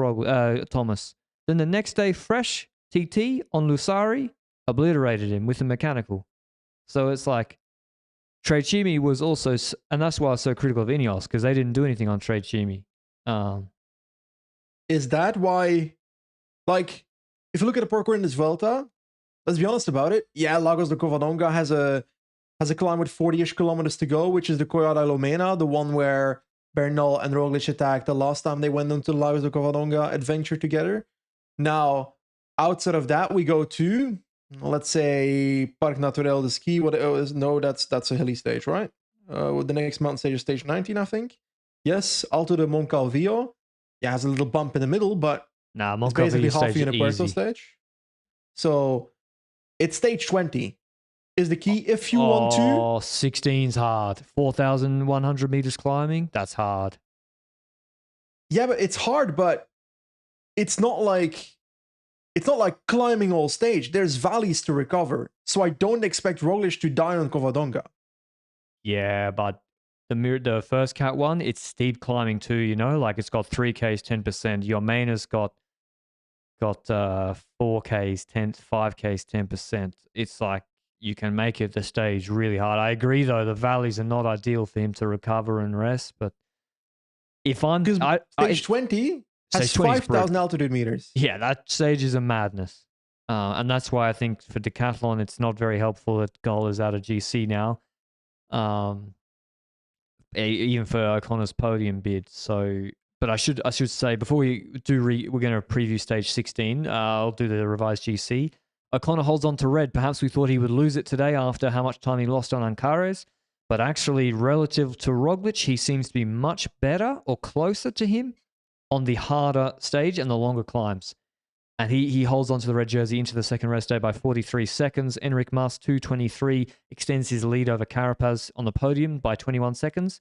Thomas. Then the next day, fresh, TT on Lusari, obliterated him with a mechanical. So it's like, Tre Chimi was also, and that's why I was so critical of Ineos, because they didn't do anything on Tre Chimi. Is that why, like, if you look at the parkour in this Vuelta, let's be honest about it. Yeah, Lagos de Covadonga has a climb with 40-ish kilometers to go, which is the Colla da Lomena, the one where Bernal and Roglic attacked the last time they went into the Lagos de Covadonga adventure together. Now, outside of that, we go to, let's say, Parque Natural de Ski. No, that's a hilly stage, right? The next mountain stage is stage 19, I think. Yes, Alto de Moncalvillo. Yeah, has a little bump in the middle, but it's basically half Uniperto stage. So it's stage 20 is the key if you want to. Oh, 16's hard. 4,100 meters climbing, that's hard. Yeah, but it's hard, but it's not like climbing all stage. There's valleys to recover. So I don't expect Roglic to die on Covadonga. Yeah, but the first cat one, it's steep climbing too, you know, like it's got 3Ks, 10%. Your main has got 4Ks, 5Ks, 10%. It's like you can make it the stage really hard. I agree though, the valleys are not ideal for him to recover and rest, but if I'm stage 20 has 5,000 altitude meters. Yeah, that stage is a madness. And that's why I think for decathlon, it's not very helpful that Gall is out of GC now. Even for O'Connor's podium bid. So, but I should say before we do, we're going to preview stage 16. I'll do the revised GC. O'Connor holds on to red. Perhaps we thought he would lose it today after how much time he lost on Ancares, but actually relative to Roglic, he seems to be much better or closer to him on the harder stage and the longer climbs. And he holds on to the red jersey into the second rest day by 43 seconds. Enric Mas, 2:23, extends his lead over Carapaz on the podium by 21 seconds.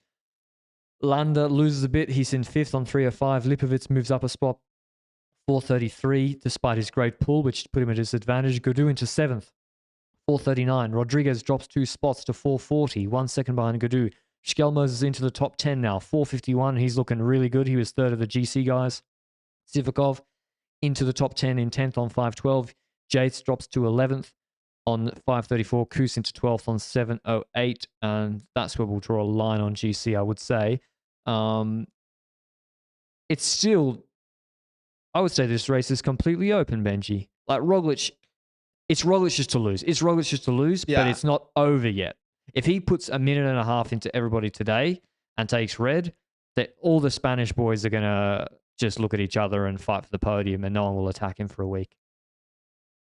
Landa loses a bit. He's in 5th on 3:05. Lipovic moves up a spot, 4:33, despite his great pull, which put him at disadvantage. Gudu into 7th, 4:39. Rodriguez drops 2 spots to 4:40, 1 second behind Gudu. Schelmos is into the top 10 now, 4:51. He's looking really good. He was 3rd of the GC guys. Sivakov into the top 10 in 10th on 5:12. Yates drops to 11th on 5:34. Kuss into 12th on 7:08. And that's where we'll draw a line on GC, I would say. It's still, I would say this race is completely open, Benji. Like Roglic, it's Roglic just to lose. It's Roglic just to lose, but it's not over yet. If he puts a minute and a half into everybody today and takes red, that all the Spanish boys are going to just look at each other and fight for the podium and no one will attack him for a week.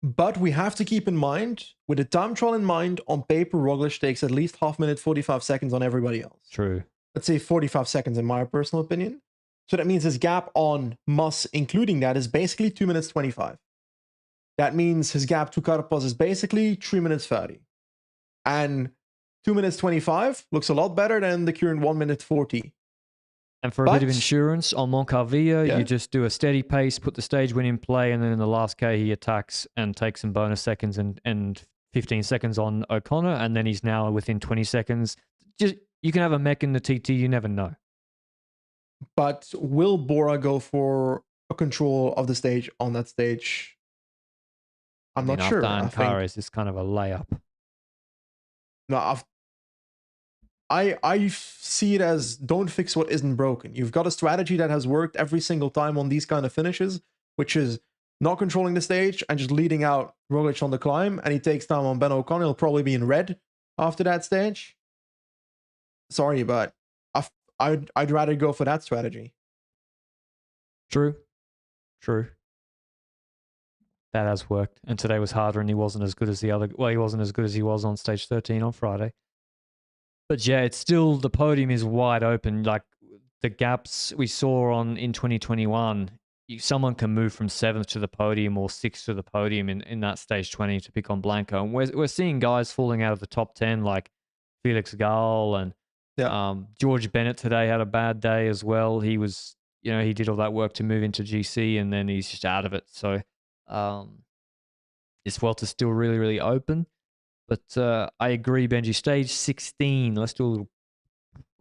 But we have to keep in mind, with the time trial in mind, on paper, Roglic takes at least half minute, 45 seconds on everybody else. True. Let's say 45 seconds in my personal opinion. So that means his gap on Mas, including that, is basically 2 minutes 25. That means his gap to Carapaz is basically 3 minutes 30. And 2 minutes 25 looks a lot better than the current 1 minute 40. And for a bit of insurance on Moncalvilla, you just do a steady pace, put the stage win in play, and then in the last K he attacks and takes some bonus seconds and 15 seconds on O'Connor, and then he's now within 20 seconds. Just you can have a mech in the TT, you never know. But will Bora go for a control of the stage on that stage? I'm not sure. After Ancares is kind of a layup. No, I see it as don't fix what isn't broken. You've got a strategy that has worked every single time on these kind of finishes, which is not controlling the stage and just leading out Roglic on the climb, and he takes time on Ben O'Connor. He'll probably be in red after that stage. Sorry, but I'd rather go for that strategy. True. That has worked. And today was harder, and he wasn't as good as the other. Well, he wasn't as good as he was on stage 13 on Friday. But yeah, it's still, the podium is wide open. Like the gaps we saw in 2021, someone can move from 7th to the podium or 6th to the podium in that stage 20 to pick on Blanco. And we're seeing guys falling out of the top 10 like Felix Gall and George Bennett today had a bad day as well. He was, he did all that work to move into GC and then he's just out of it. So this Vuelta's still really, really open. But I agree, Benji. Stage 16. Let's do a little.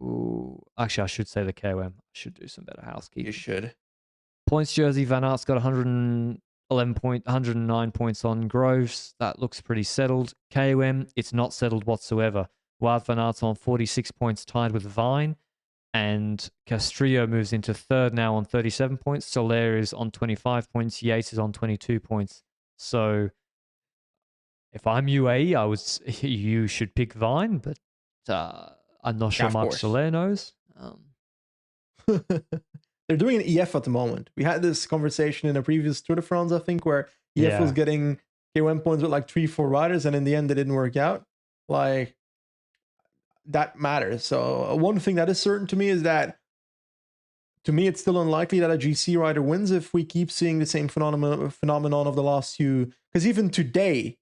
Ooh, actually, I should say the KOM. I should do some better housekeeping. You should. Points jersey. Van Aert's got 109 points on Groves. That looks pretty settled. KOM, it's not settled whatsoever. Wout van Aert's on 46 points, tied with Vine. And Castrillo moves into third now on 37 points. Soler is on 25 points. Yates is on 22 points. So if I'm UAE, you should pick Vine, but I'm not sure Marc Soler knows. They're doing an EF at the moment. We had this conversation in a previous Tour de France, I think, where EF was getting KOM points with like 3-4 riders, and in the end, it didn't work out. Like, that matters. So one thing that is certain to me is that, to me, it's still unlikely that a GC rider wins if we keep seeing the same phenomenon of the last few. Because even today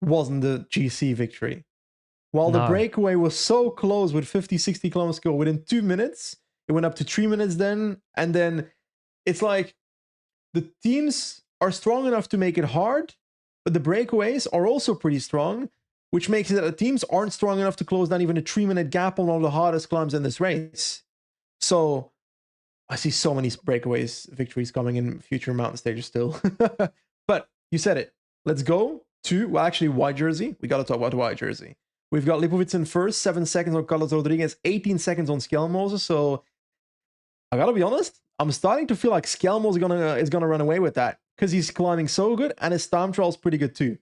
wasn't the GC victory. While the breakaway was so close with 50-60 kilometers to go, within 2 minutes, it went up to 3 minutes then. And then it's like the teams are strong enough to make it hard, but the breakaways are also pretty strong, which makes it that the teams aren't strong enough to close down even a 3-minute gap on one of the hardest climbs in this race. So I see so many breakaways victories coming in future mountain stages still. But you said it. Let's go to, well, actually, white jersey. We got to talk about white jersey. We've got Lipovic in first, 7 seconds on Carlos Rodriguez, 18 seconds on Skelmose. So I got to be honest, I'm starting to feel like Skelmose is gonna run away with that because he's climbing so good and his time trial is pretty good too.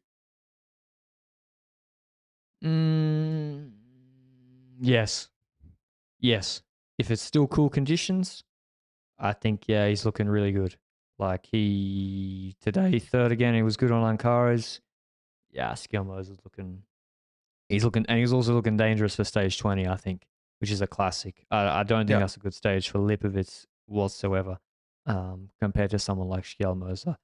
Yes. If it's still cool conditions, I think, he's looking really good. Like today, third again, he was good on Ancares. Yeah, Skelmose is looking, and he's also looking dangerous for stage 20, I think, which is a classic. I don't think that's a good stage for Lipovic whatsoever, compared to someone like Skelmose.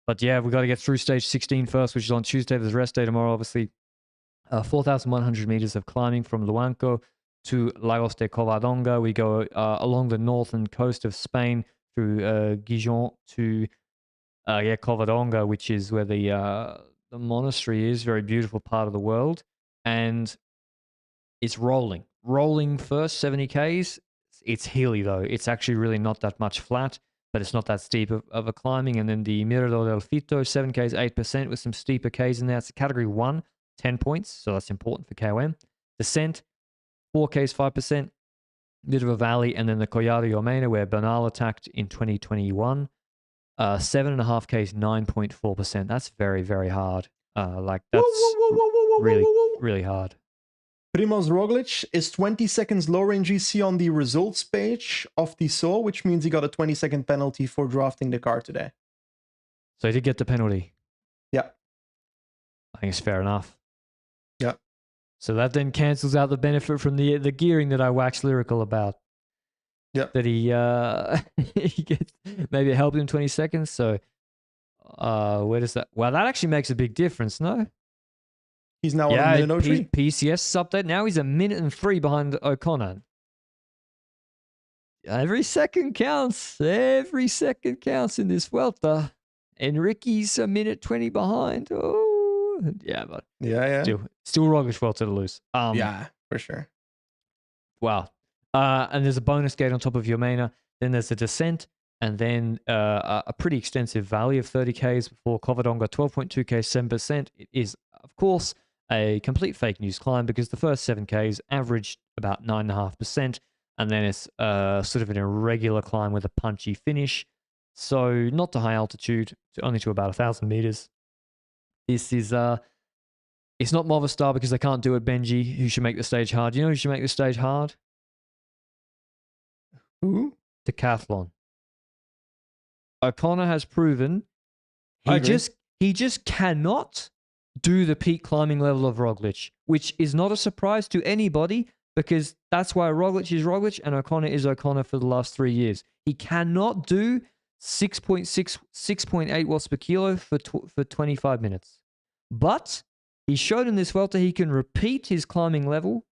But yeah, we got to get through stage 16 first, which is on Tuesday. There's rest day tomorrow, obviously. 4,100 meters of climbing from Luanco to Lagos de Covadonga. We go along the northern coast of Spain through Gijon to Covadonga, which is where the monastery is. Very beautiful part of the world. And it's rolling first 70 Ks. It's hilly though. It's actually really not that much flat, but it's not that steep of a climbing. And then the Mirador del Fito, 7 Ks, 8% with some steeper Ks in there. It's a category 1, 10 points. So that's important for KOM. Descent, 4 Ks, 5%. Bit of a valley. And then the Collado Yomena, where Bernal attacked in 2021. 7.5 Ks, 9.4%. That's very, very hard. That's really hard. Primoz Roglic is 20 seconds lower in GC on the results page of the Tissot, which means he got a 20-second penalty for drafting the car today. So he did get the penalty. Yeah. I think it's fair enough. Yeah. So that then cancels out the benefit from the gearing that I wax lyrical about. Yeah. That he he gets, maybe it helped him 20 seconds. So where does that? Well, that actually makes a big difference, no? He's now on a minute 03. PCS update. Now he's 1:03 behind O'Connor. Every second counts. Every second counts in this Vuelta. And Ricky's 1:20 behind. Oh, yeah, but Yeah. still Roglic Vuelta to lose. Yeah, for sure. Wow. And there's a bonus gate on top of Yomena. Then there's a descent, and then a pretty extensive valley of 30Ks before Covadonga, 12.2K, 7%. It is, of course, a complete fake news climb because the first 7Ks averaged about 9.5%, and then it's sort of an irregular climb with a punchy finish. So not to high altitude, only to about 1,000 meters. This is it's not Movistar because they can't do it. Benji, who should make the stage hard? You know who should make the stage hard? Who? Decathlon. O'Connor has proven I agree. he just cannot do the peak climbing level of Roglic, which is not a surprise to anybody because that's why Roglic is Roglic and O'Connor is O'Connor for the last 3 years. He cannot do 6.8 watts per kilo for 25 minutes. But he showed in this Vuelta he can repeat his climbing level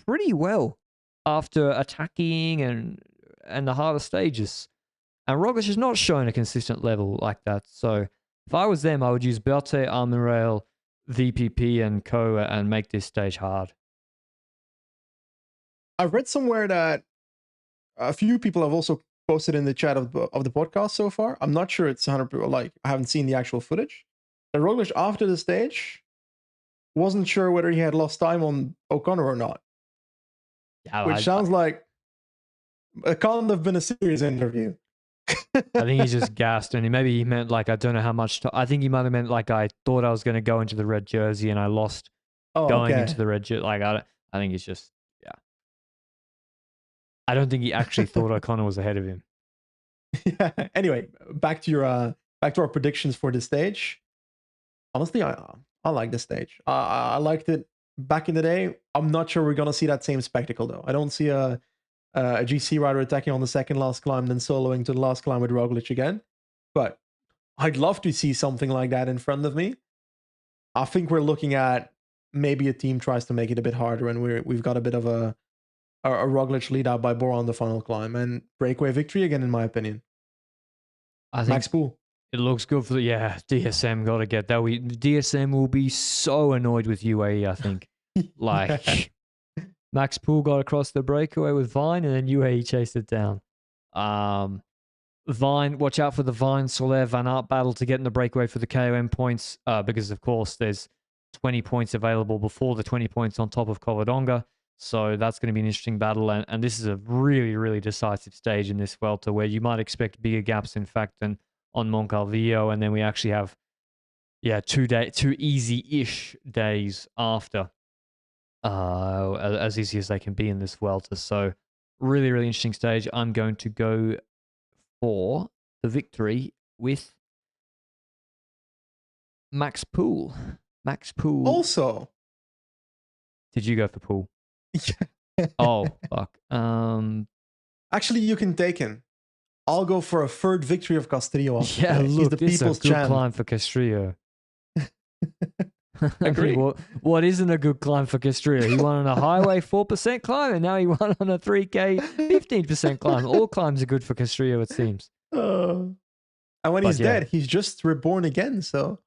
pretty well after attacking and the harder stages. And Roglic has not shown a consistent level like that. So if I was them, I would use Berthe, Armirail, VPP, and Co. and make this stage hard. I've read somewhere that a few people have also posted in the chat of the podcast so far. I'm not sure it's 100%, like, I haven't seen the actual footage. That Roglic after the stage wasn't sure whether he had lost time on O'Connor or not. Yeah, which sounds like it can't have been a serious interview. I think he's just gassed, and maybe he meant like I don't know how much. I think he might have meant like I thought I was going to go into the red jersey and I lost going into the red jersey. Like I think he's just I don't think he actually thought O'Connor was ahead of him. Yeah. Anyway, back to our predictions for this stage. Honestly, I like this stage. I liked it back in the day. I'm not sure we're gonna see that same spectacle though. I don't see a GC rider attacking on the second last climb, then soloing to the last climb with Roglic again. But I'd love to see something like that in front of me. I think we're looking at maybe a team tries to make it a bit harder, and we've got a bit of a Roglic lead out by Bora on the final climb and breakaway victory again, in my opinion. I think Max Poole. It looks good for DSM got to get that. DSM will be so annoyed with UAE, I think. Like Max Poole got across the breakaway with Vine and then UAE chased it down. Vine, watch out for the Vine Soler Van Aert battle to get in the breakaway for the KOM points because of course there's 20 points available before the 20 points on top of Covadonga. So that's going to be an interesting battle. And this is a really, really decisive stage in this Vuelta where you might expect bigger gaps, in fact, than on Moncalvillo. And then we actually have, 2 easy-ish days after, as easy as they can be in this Vuelta. So really, really interesting stage. I'm going to go for the victory with Max Poole. Max Poole. Also. Did you go for Poole? Oh, fuck. Actually, you can take him. I'll go for a third victory of Castrillo. Yeah, look, he's the this people's is a good champ. climb for Castrillo. Agree. I mean, what isn't a good climb for Castrillo? He won on a highway 4% climb, and now he won on a 3K 15% climb. All climbs are good for Castrillo, it seems. And when he's dead, he's just reborn again. So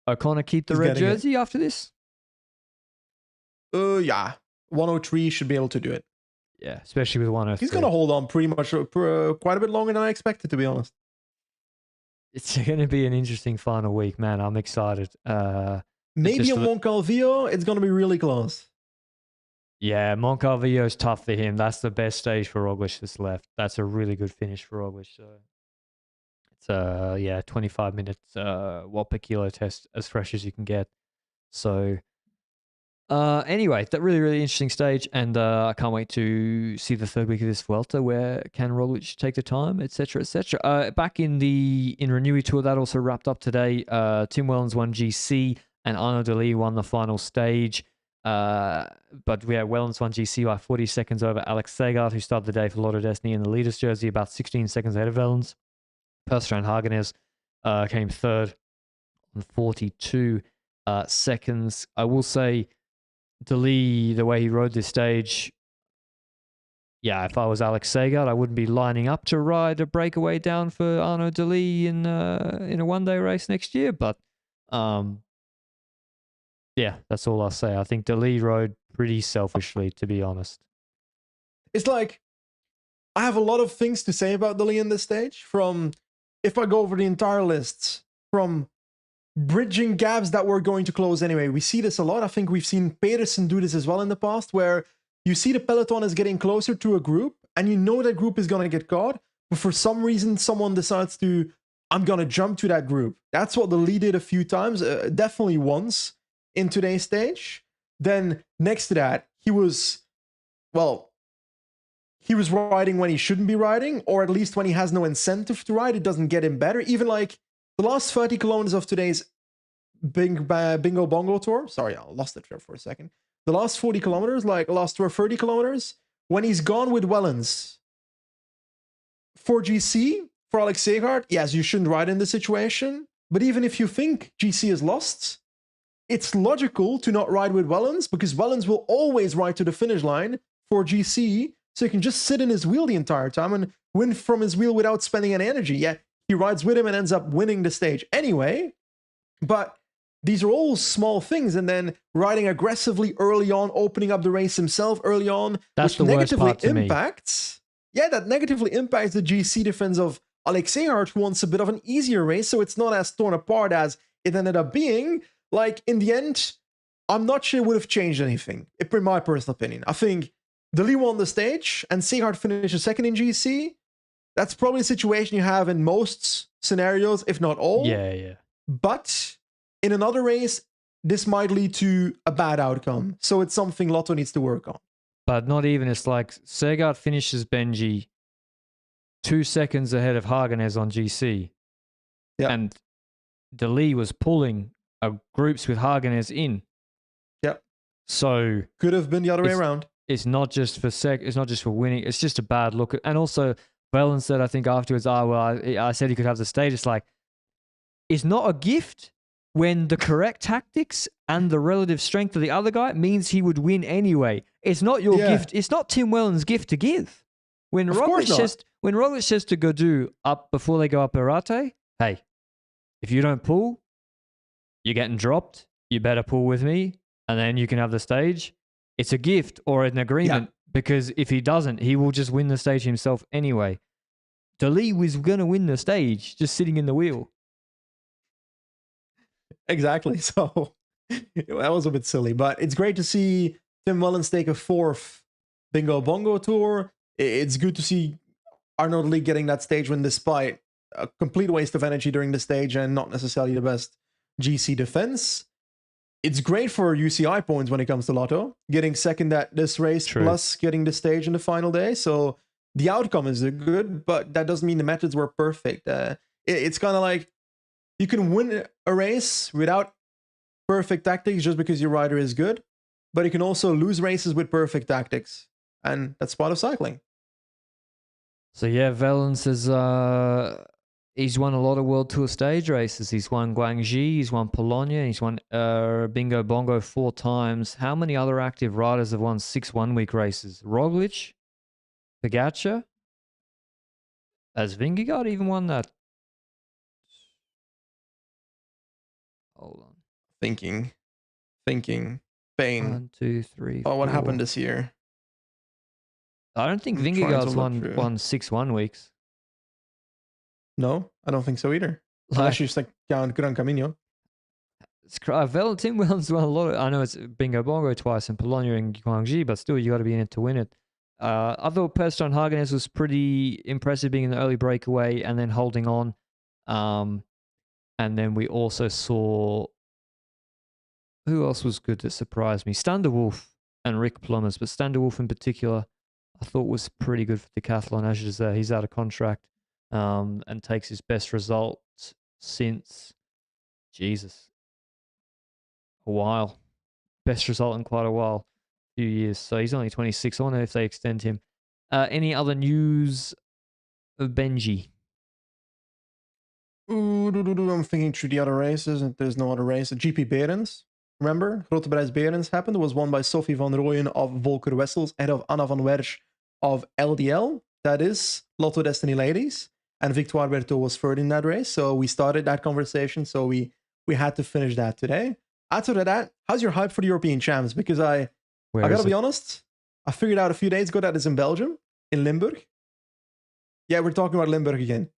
O'Connor keep the red jersey after this? Yeah. 103 should be able to do it. Yeah, especially with 103. He's going to hold on pretty much quite a bit longer than I expected, to be honest. It's going to be an interesting final week, man. I'm excited. Maybe in Moncalvillo, it's going to be really close. Yeah, Moncalvillo is tough for him. That's the best stage for Roglic that's left. That's a really good finish for Roglic. So it's 25 minutes watt per kilo test as fresh as you can get. So Anyway, that really interesting stage, and I can't wait to see the third week of this Vuelta where can Roglic take the time, etc., etc. Back in Renewy Tour, that also wrapped up today. Tim Wellens won GC and Arnaud Delis won the final stage. But Wellens won GC by 40 seconds over Alex Segard, who started the day for Lotto Destiny in the leader's jersey, about 16 seconds ahead of Wellens. Per-Strand Hagenes came third on 42 seconds. I will say, Delis, the way he rode this stage, yeah, if I was Alex Segard, I wouldn't be lining up to ride a breakaway down for Arnaud Delis in a one-day race next year. But yeah, that's all I'll say. I think Delis rode pretty selfishly, to be honest. It's like, I have a lot of things to say about Delis in this stage. From, if I go over the entire list, from bridging gaps that we're going to close anyway. We see this a lot. I think we've seen Pedersen do this as well in the past, where you see the peloton is getting closer to a group and you know that group is going to get caught, but for some reason someone decides to, I'm going to jump to that group. That's what the lead did a few times, definitely once in today's stage. Then next to that, he was riding when he shouldn't be riding, or at least when he has no incentive to ride, it doesn't get him better. Even like the last 30 kilometers of today's Bingo Bongo Tour. Sorry, I lost it for a second. The last 40 kilometers, like last 30 kilometers, when he's gone with Wellens for GC, for Alex Segard, yes, you shouldn't ride in this situation. But even if you think GC is lost, it's logical to not ride with Wellens, because Wellens will always ride to the finish line for GC, so he can just sit in his wheel the entire time and win from his wheel without spending any energy. Yeah, he rides with him and ends up winning the stage anyway. But these are all small things. And then riding aggressively early on, opening up the race himself early on, that's which the worst part to impacts. Yeah, that negatively impacts the GC defense of Alex Segard, who wants a bit of an easier race, so it's not as torn apart as it ended up being. Like, in the end, I'm not sure it would have changed anything, in my personal opinion. I think Delis won the stage and Segard finished second in GC. That's probably a situation you have in most scenarios, if not all. Yeah. But in another race, this might lead to a bad outcome. So it's something Lotto needs to work on. But not even. It's like Segard finishes Benji 2 seconds ahead of Hagenes on GC. Yeah. And Delis was pulling groups with Hagenes in. Yep. So could have been the other way around. It's not just for it's not just for winning. It's just a bad look. And also, Velen said, I think afterwards, I said he could have the stage. It's like, it's not a gift when the correct tactics and the relative strength of the other guy means he would win anyway. It's not your gift. It's not Tim Wellens' gift to give. When Roglic says to Gaudu up before they go up Arate, hey, if you don't pull, you're getting dropped. You better pull with me, and then you can have the stage. It's a gift or an agreement, because if he doesn't, he will just win the stage himself anyway. Delis was going to win the stage just sitting in the wheel. Exactly. So that was a bit silly, but it's great to see Tim Wellens take a 4th Bingo Bongo Tour. It's good to see Arnaud Delis getting that stage win despite a complete waste of energy during the stage and not necessarily the best GC defense. It's great for UCI points when it comes to Lotto, getting second at this race, plus getting the stage in the final day. So the outcome is good, but that doesn't mean the methods were perfect. It's kind of like you can win a race without perfect tactics just because your rider is good, but you can also lose races with perfect tactics, and that's part of cycling. So yeah, Wellens is he's won a lot of World Tour stage races. He's won Guangxi, he's won Polonia, he's won Bingo Bongo 4 times. How many other active riders have won 6 one-week races? Roglic, Pogačar, has Vingegaard even won that? Hold on. Thinking. Pain. 1, 2, 3, 4. Oh, what happened this year? I don't think Vingegaard's won 6 1 weeks. No, I don't think so either. Unless you just like count Gran Camino. Tim Wellens won a lot of, I know it's Bingo Bongo twice and Polonia and Guangxi, but still you got to be in it to win it. I thought Per-Strand Hagenes was pretty impressive being in the early breakaway and then holding on. And then we also saw who else was good that surprised me? Standerwolf and Rick Plumbers, but Standerwolf in particular, I thought was pretty good for decathlon. As you say, he's out of contract and takes his best result since, Jesus, a while. Best result in quite a while, few years. So he's only 26. I wonder if they extend him. Any other news of Benji? I'm thinking through the other races, and there's no other race. GP Berens, remember? Grote Prijs Berens happened. It was won by Sophie van Rooyen of Volker Wessels ahead of Anna van Wersch of LDL. That is Lotto Destiny Ladies. And Victoire Berthaud was third in that race. So we started that conversation. So we had to finish that today. After that, how's your hype for the European Champs? Because I gotta be honest, I figured out a few days ago that it's in Belgium, in Limburg. Yeah, we're talking about Limburg again.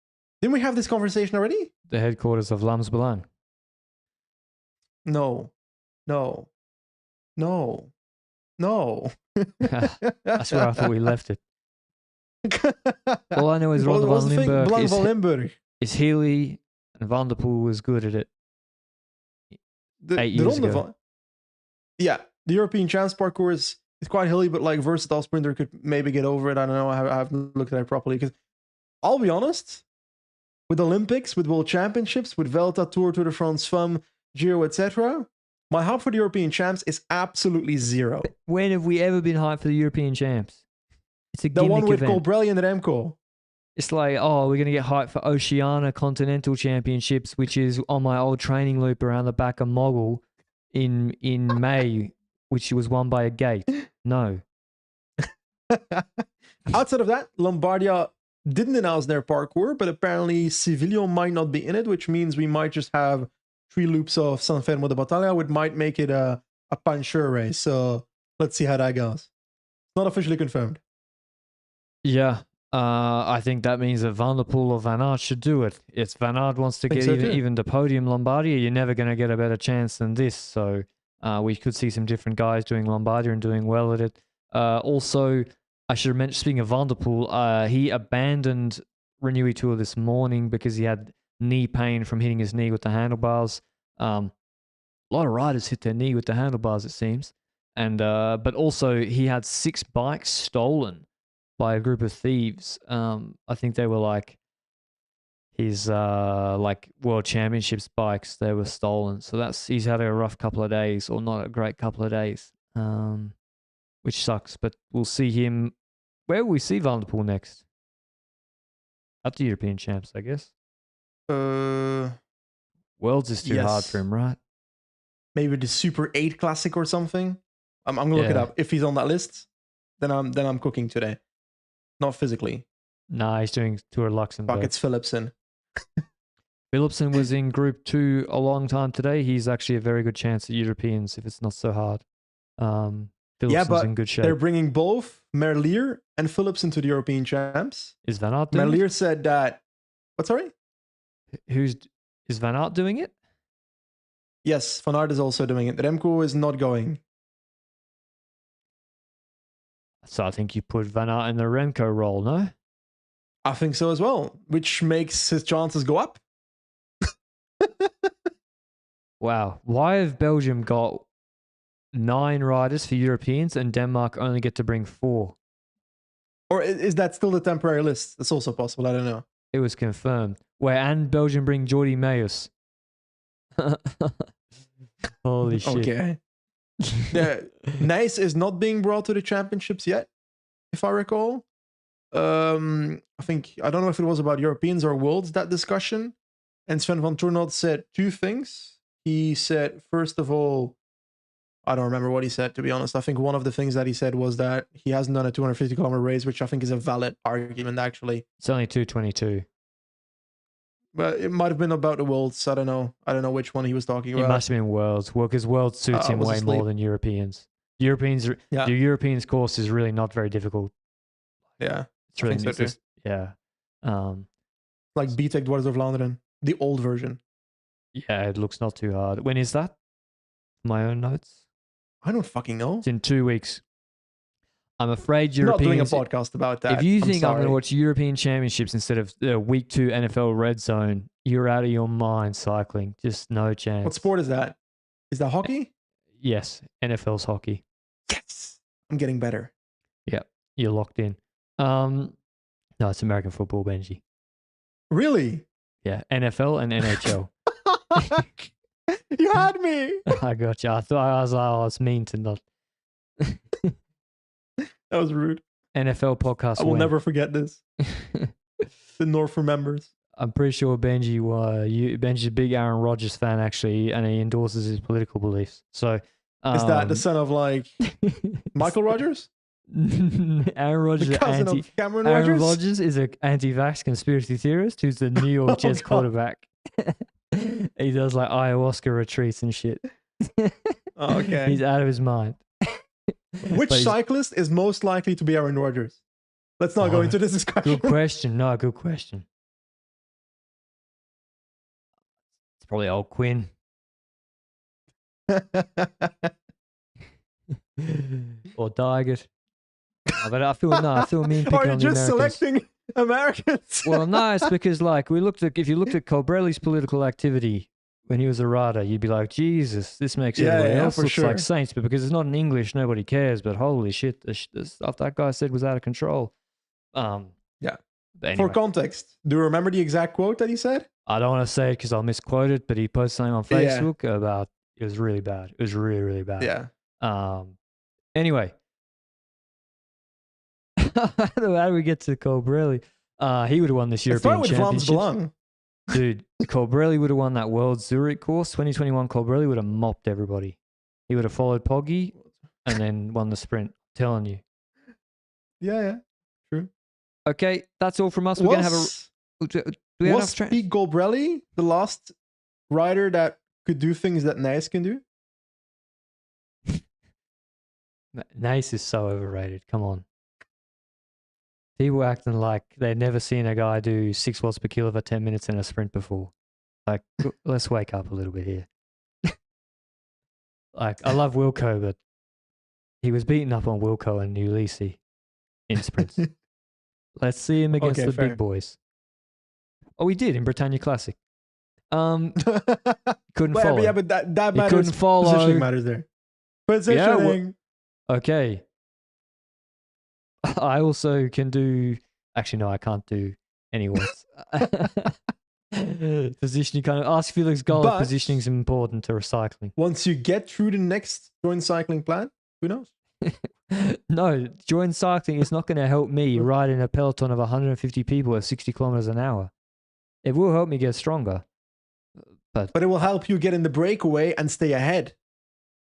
Didn't we have this conversation already? The headquarters of Lams Belang. No. That's where I thought we left it. All I know is Ronde van Limburg is Healy, and Van der Poel was good at it. 8 years ago. The European Champs parcours is quite hilly, but like versatile sprinter could maybe get over it. I don't know. I haven't looked at it properly because I'll be honest, with Olympics, with World Championships, with Vuelta, Tour de France, Flamme, Giro, etc., my hype for the European Champs is absolutely zero. When have we ever been hyped for the European Champs? It's a the gimmick one with event. Colbrelli and Remco. It's like, oh, we're going to get hyped for Oceania Continental Championships, which is on my old training loop around the back of Moggle in May, which was won by a gate. No. Outside of that, Lombardia didn't announce their parkour, but apparently Civilio might not be in it, which means we might just have 3 loops of San Fermo de Battaglia, which might make it a puncher race. So let's see how that goes. Not officially confirmed. Yeah. I think that means that Van der Poel or Van Aert should do it. If Van Aert wants to get even the podium Lombardia, you're never going to get a better chance than this. So we could see some different guys doing Lombardia and doing well at it. Also, I should mention, speaking of Van der Poel, he abandoned Renewy Tour this morning because he had knee pain from hitting his knee with the handlebars. A lot of riders hit their knee with the handlebars, it seems. And but also, he had 6 bikes stolen by a group of thieves. I think they were like his like World Championships bikes. They were stolen. So he's had a rough couple of days, or not a great couple of days, which sucks. But we'll see him. Where will we see Van der Poel next? At the European Champs, I guess. Worlds is too hard for him, right? Maybe the Super 8 Classic or something. I'm gonna look it up. If he's on that list, then I'm cooking today. Not physically. Nah, he's doing Tour Luxembourg. Fuck, it's Philipsen. Philipsen was in Group 2 a long time today. He's actually a very good chance at Europeans if it's not so hard. Philipsen's in good shape. They're bringing both Merlier and Philipsen to the European Champs. Is Van Aert doing Merlier said that... What, sorry? Is Van Aert doing it? Yes, Van Aert is also doing it. Remco is not going. So I think you put Van Aert in the Remco role, no? I think so as well, which makes his chances go up. Wow. Why have Belgium got 9 riders for Europeans and Denmark only get to bring 4? Or is that still the temporary list? That's also possible. I don't know. It was confirmed. And Belgium bring Jordi Meus. Holy shit. Okay. Nice is not being brought to the championships yet, if I recall. I think, I don't know if it was about Europeans or Worlds, that discussion. And Sven van Toornot said 2 things. He said, first of all, I don't remember what he said, to be honest. I think one of the things that he said was that he hasn't done a 250-kilometer race, which I think is a valid argument, actually. It's only 222. But it might have been about the Worlds. I don't know. I don't know which one he was talking about. It must have been Worlds. Well, because Worlds suits him way more than Europeans. The Europeans course is really not very difficult. Yeah. It's really so yeah. Like BTEC Dwarves of Vlaanderen, the old version. Yeah, it looks not too hard. When is that? My own notes? I don't fucking know. It's in 2 weeks. I'm afraid Europeans... Not doing a podcast about that. If you think I'm going to watch European Championships instead of Week 2 NFL Red Zone, you're out of your mind, cycling. Just no chance. What sport is that? Is that hockey? Yes, NFL's hockey. Yes, I'm getting better. Yeah, you're locked in. No, it's American football, Benji. Really? Yeah, NFL and NHL. You had me. I got you. I thought I was like, oh, it's mean to not. That was rude. NFL podcast. I will never forget this. The North remembers. I'm pretty sure Benji's a big Aaron Rodgers fan, actually, and he endorses his political beliefs. So, is that the son of like Michael Rogers? Aaron Rodgers, the cousin of Cameron Aaron Rodgers? Rodgers is an anti-vax conspiracy theorist who's the New York Jets quarterback. He does like ayahuasca retreats and shit. Oh, okay. He's out of his mind. Which cyclist is most likely to be Aaron Rodgers? Let's not go into this discussion. Good question. No, good question. It's probably old Quinn. Or Diget. But I feel mean picking Are you on the just Americans. selecting Americans? Well, no, it's because like if you looked at Colbrelli's political activity when he was a rider, you'd be like, Jesus, this makes everybody else look like saints. But because it's not in English, nobody cares. But holy shit, the stuff that guy said was out of control. Yeah. Anyway. For context, do you remember the exact quote that he said? I don't want to say it because I'll misquote it, but he posted something on Facebook about it was really bad. It was really, really bad. Yeah. Anyway. How do we get to Colbrelli? He would have won this European Championship. Dude, Colbrelli would have won that World Zurich course. 2021 Colbrelli would have mopped everybody. He would have followed Poggi and then won the sprint. Telling you. Yeah. True. Okay, that's all from us. We're going to have a... Was Pete Colbrelli the last rider that could do things that Naesen can do? Naesen is so overrated. Come on. People acting like they've never seen a guy do 6 watts per kilo for 10 minutes in a sprint before. Like, let's wake up a little bit here. Like, I love Wilco, but he was beaten up on Wilco and Ulysses in sprints. Let's see him against the big boys. Oh, he did in Britannia Classic. Couldn't follow. Yeah, but that matters. He couldn't follow. Positioning matters there. Positioning. Okay. I also can do... Actually, no, I can't do any watts. Positioning kind of... Ask Felix Gold. Positioning is important to recycling. Once you get through the next joint cycling plan, who knows? No, joint cycling is not going to help me ride in a peloton of 150 people at 60 kilometers an hour. It will help me get stronger. But it will help you get in the breakaway and stay ahead.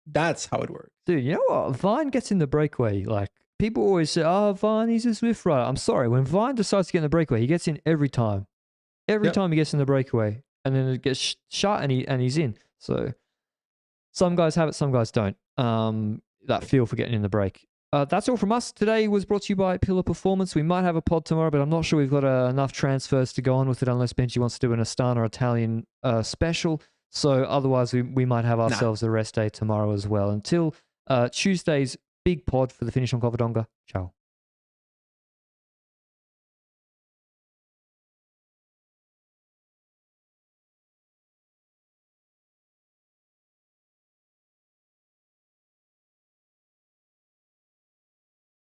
That's how it works. Dude, you know what? Vine gets in the breakaway. Like, people always say, oh, Vine, he's a Swift rider. I'm sorry. When Vine decides to get in the breakaway, he gets in every time. Every time he gets in the breakaway. And then it gets shot and he's in. So some guys have it, some guys don't. That feel for getting in the break. That's all from us. Today was brought to you by Pillar Performance. We might have a pod tomorrow, but I'm not sure we've got enough transfers to go on with it unless Benji wants to do an Astana Italian special. So otherwise, we might have ourselves a rest day tomorrow as well. Until Tuesday's big pod for the finish on Covadonga. Ciao.